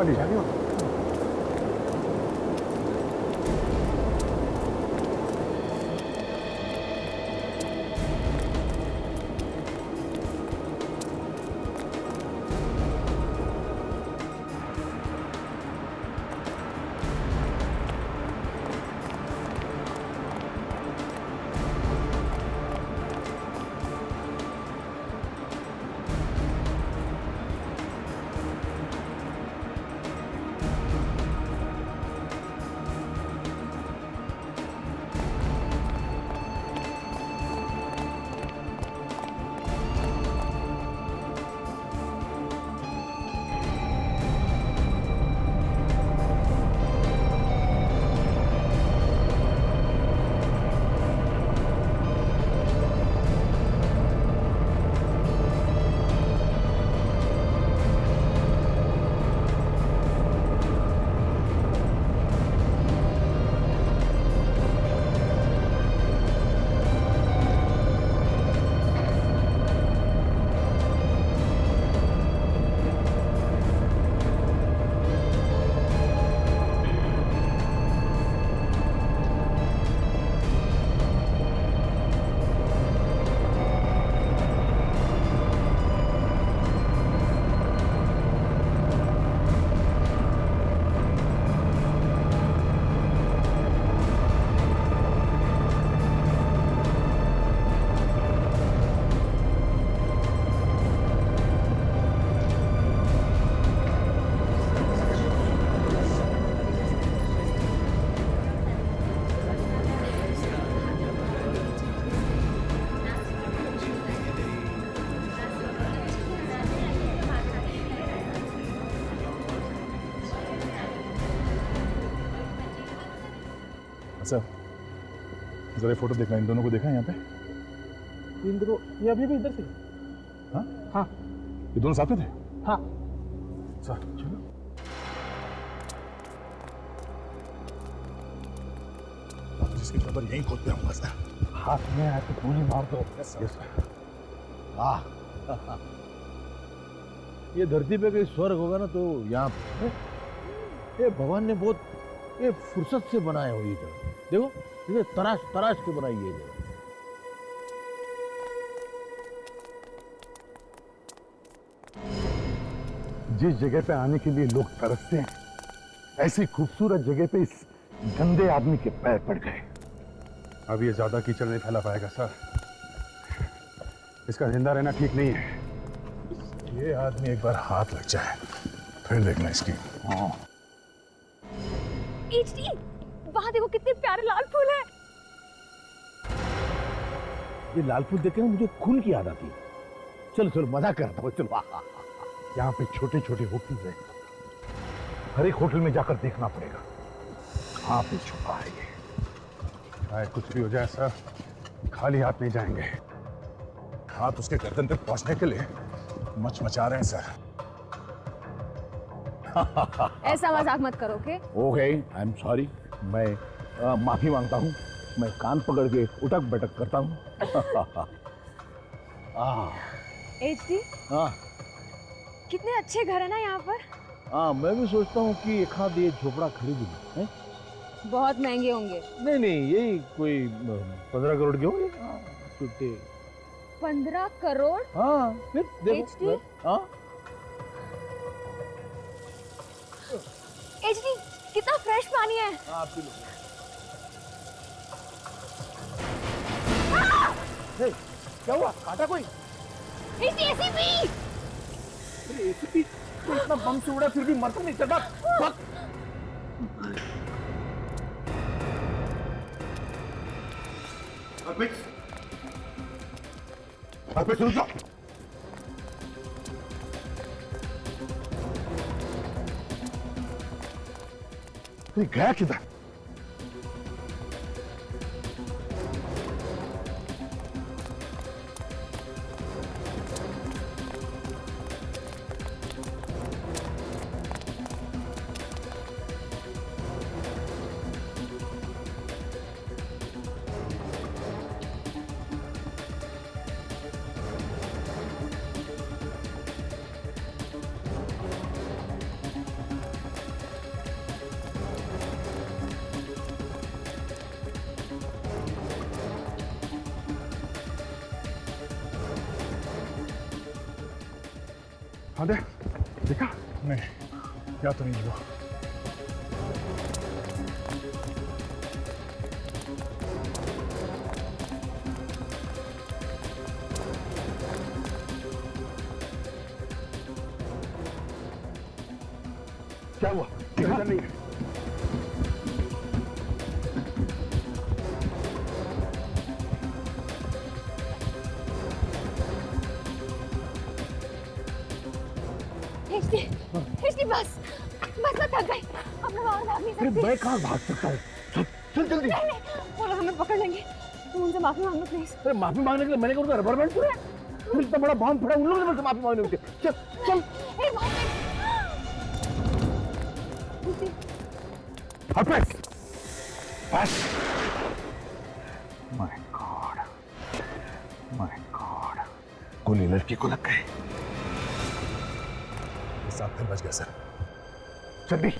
Speaker 16: वाली जानी हो। अच्छा जरा फोटो देखना, इन दोनों को देखा यहाँ पे?
Speaker 18: इन दोनों ये अभी भी इधर से।
Speaker 16: हाँ
Speaker 18: हाँ
Speaker 16: ये दोनों साथ में थे?
Speaker 18: हाँ।
Speaker 16: अच्छा चलो। जिसकी खबर यहीं खोदते रहूंगा सर।
Speaker 5: हाथ में आए तो गोली मार दो। ये धरती पे कोई स्वर्ग होगा ना तो यहाँ पे ये भगवान ने बहुत ये फुर्सत से बनाया हुई जगह। देखो इसे तराश तराश के बनाई ये जगह।
Speaker 1: जिस जगह पे आने के लिए लोग तरसते हैं, ऐसी खूबसूरत जगह पे इस गंदे आदमी के पैर पड़ गए।
Speaker 16: अब ये ज्यादा कीचड़ नहीं फैला पाएगा सर। इसका जिंदा रहना ठीक नहीं है। ये आदमी एक बार हाथ लग जाए फिर देखना इसकी।
Speaker 4: HD, वहां देखो कितने प्यारे लाल फूल हैं।
Speaker 5: ये लाल फूल देख के ना मुझे खून की याद आती है। चलो चलो मजा करता हूँ, चलो।
Speaker 1: यहाँ पे छोटे छोटे होटल है, हर एक होटल में जाकर देखना पड़ेगा कहाँ पे छुपा है ये।
Speaker 16: चाहे कुछ भी हो जाए सर, खाली हाथ नहीं जाएंगे। हाथ उसके गर्दन तक पहुंचने के लिए मचा रहे हैं सर।
Speaker 4: ऐसा मजाक मत करो, okay?
Speaker 5: Okay, I am sorry. मैं माफी मांगता हूँ। मैं कान पकड़ के उठक बैठक करता हूँ।
Speaker 4: HD,
Speaker 5: हाँ
Speaker 4: कितने अच्छे घर है ना यहाँ पर।
Speaker 5: हाँ, मैं भी सोचता हूँ कि एक आध ये झोपड़ा खरीद लूं।
Speaker 4: बहुत महंगे होंगे।
Speaker 5: नहीं नहीं, यही कोई 15 करोड़ के होंगे। छुट्टे
Speaker 4: 15 करोड़?
Speaker 5: हाँ फिर देखो। हाँ
Speaker 4: HD, कितना फ्रेश पानी है।
Speaker 5: हाँ पी लो। क्या हुआ? काटा कोई?
Speaker 4: HD, ACP!
Speaker 5: अरे ACP तो इतना बम से उड़ा फिर भी मरता नहीं। चल भाग।
Speaker 1: अर्पित रुक जाओ। गया किधर?
Speaker 16: हाँ दे, देखा? नहीं, या तो नहीं वो।
Speaker 5: क्या हुआ? देखा नहीं?
Speaker 4: हिचकी बस मैं थक गई। अब मैं और भाग नहीं सकती।
Speaker 5: अरे मैं कहाँ भाग सकता हूँ? चल जल्दी।
Speaker 4: वो लोग हमें पकड़ लेंगे। तुम उनसे माफी मांगो प्लीज।
Speaker 5: अरे माफी मांगने के लिए मैंने कहा रबर बैंड पूरा फिर इतना बड़ा बॉम्ब फटा उन लोगों ने मुझसे माफी मांगने होती। चल चल। हरप्रेस बस। माय गॉड गोली लड़की को लग गई।
Speaker 16: साथ फिर बच गया सर।
Speaker 5: जल्दी।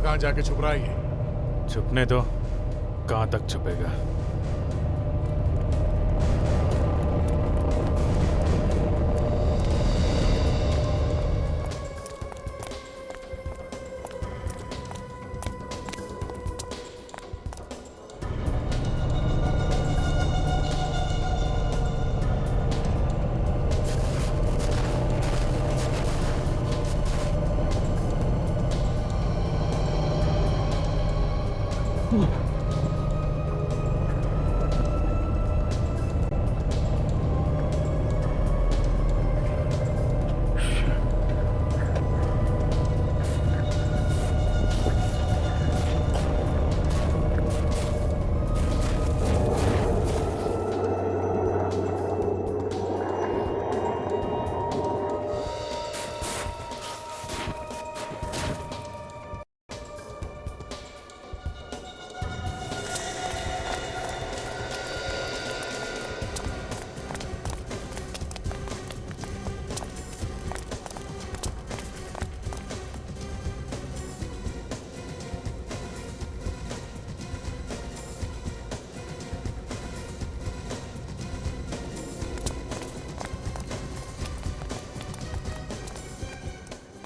Speaker 16: कहाँ जाके छुप रहा है ये?
Speaker 22: छुपने दो, कहाँ तक छुपेगा?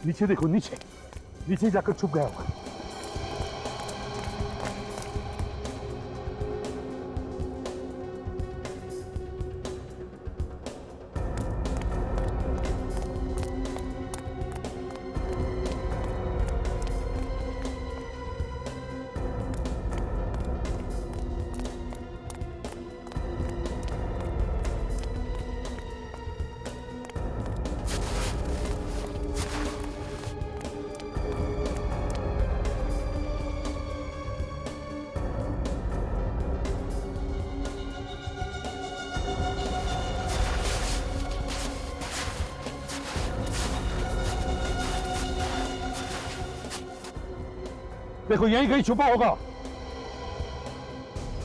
Speaker 16: नीचे देखो, नीचे नीचे जाकर छुप गया होगा। देखो यहीं कहीं छुपा होगा,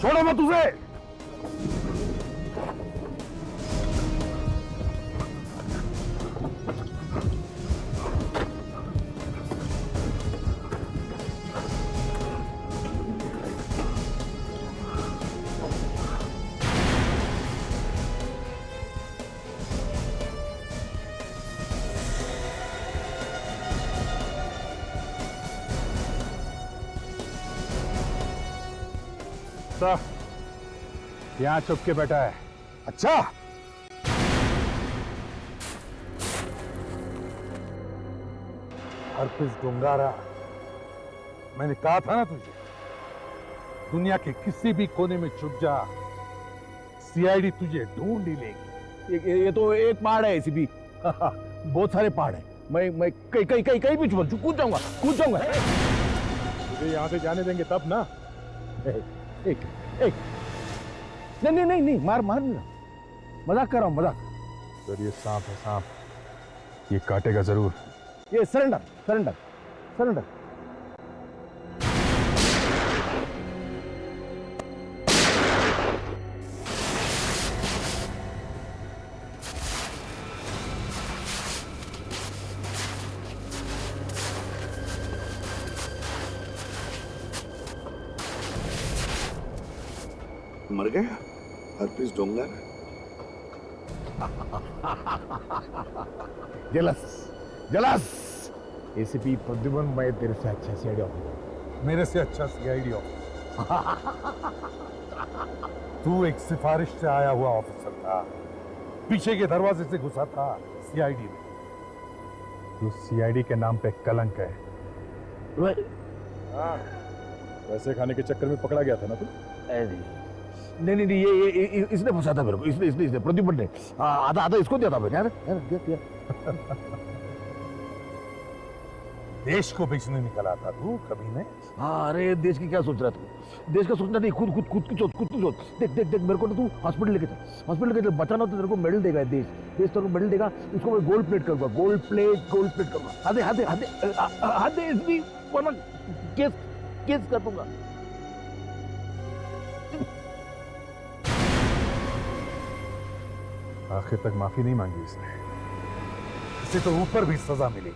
Speaker 16: छोड़ो मत उसे। यहां छुप के बैठा है। अच्छा, हरपिस डोंगारा, मैंने कहा था ना तुझे, दुनिया के किसी भी कोने में छुप जा, सीआईडी तुझे ढूंढ ही लेगी।
Speaker 5: ये तो एक पहाड़ है एसीपी। बहुत सारे पहाड़ है। मैं कहीं भी कूद जाऊंगा।
Speaker 16: तुझे यहां से जाने देंगे तब ना।
Speaker 5: एक नहीं, मार नहीं, मजाक कर रहा हूं, मजाक।
Speaker 16: सर ये सांप है, सांप, ये काटेगा जरूर।
Speaker 5: ये सरेंडर।
Speaker 6: मर गया हरप्रीत डोंगरा।
Speaker 5: जलस एसीपी प्रद्युमन, मैं तेरे से अच्छा सीआईडी ऑफिसर।
Speaker 16: मेरे से अच्छा सीआईडी ऑफिसर। तू एक सिफारिश से आया हुआ ऑफिसर था, पीछे के दरवाजे से घुसा था सीआईडी में। जो सीआईडी के नाम पे कलंक है। वैसे खाने के चक्कर में पकड़ा गया था ना तू?
Speaker 5: नहीं, ये इसने फंसा था मेरे को। इसने प्रद्युमन ने आधा इसको दिया था मैंने। यार
Speaker 16: देश को बेचने निकला था तू कभी ने?
Speaker 5: हाँ, अरे देश की क्या सोच रहा तू? देश का सोचना नहीं, खुद की सोच। देख मेरे को ना तू हॉस्पिटल लेके चल। बचाना तो तेरे को मेडल देगा देश तेरे को मेडल देगा। इसको मैं गोल्ड प्लेट करूंगा, गोल्ड प्लेट करूंगा। हाथ दे इसकी, वरना केस कर दूंगा।
Speaker 16: आखिर तक माफी नहीं मांगी इसने, इसे तो ऊपर भी सजा मिली।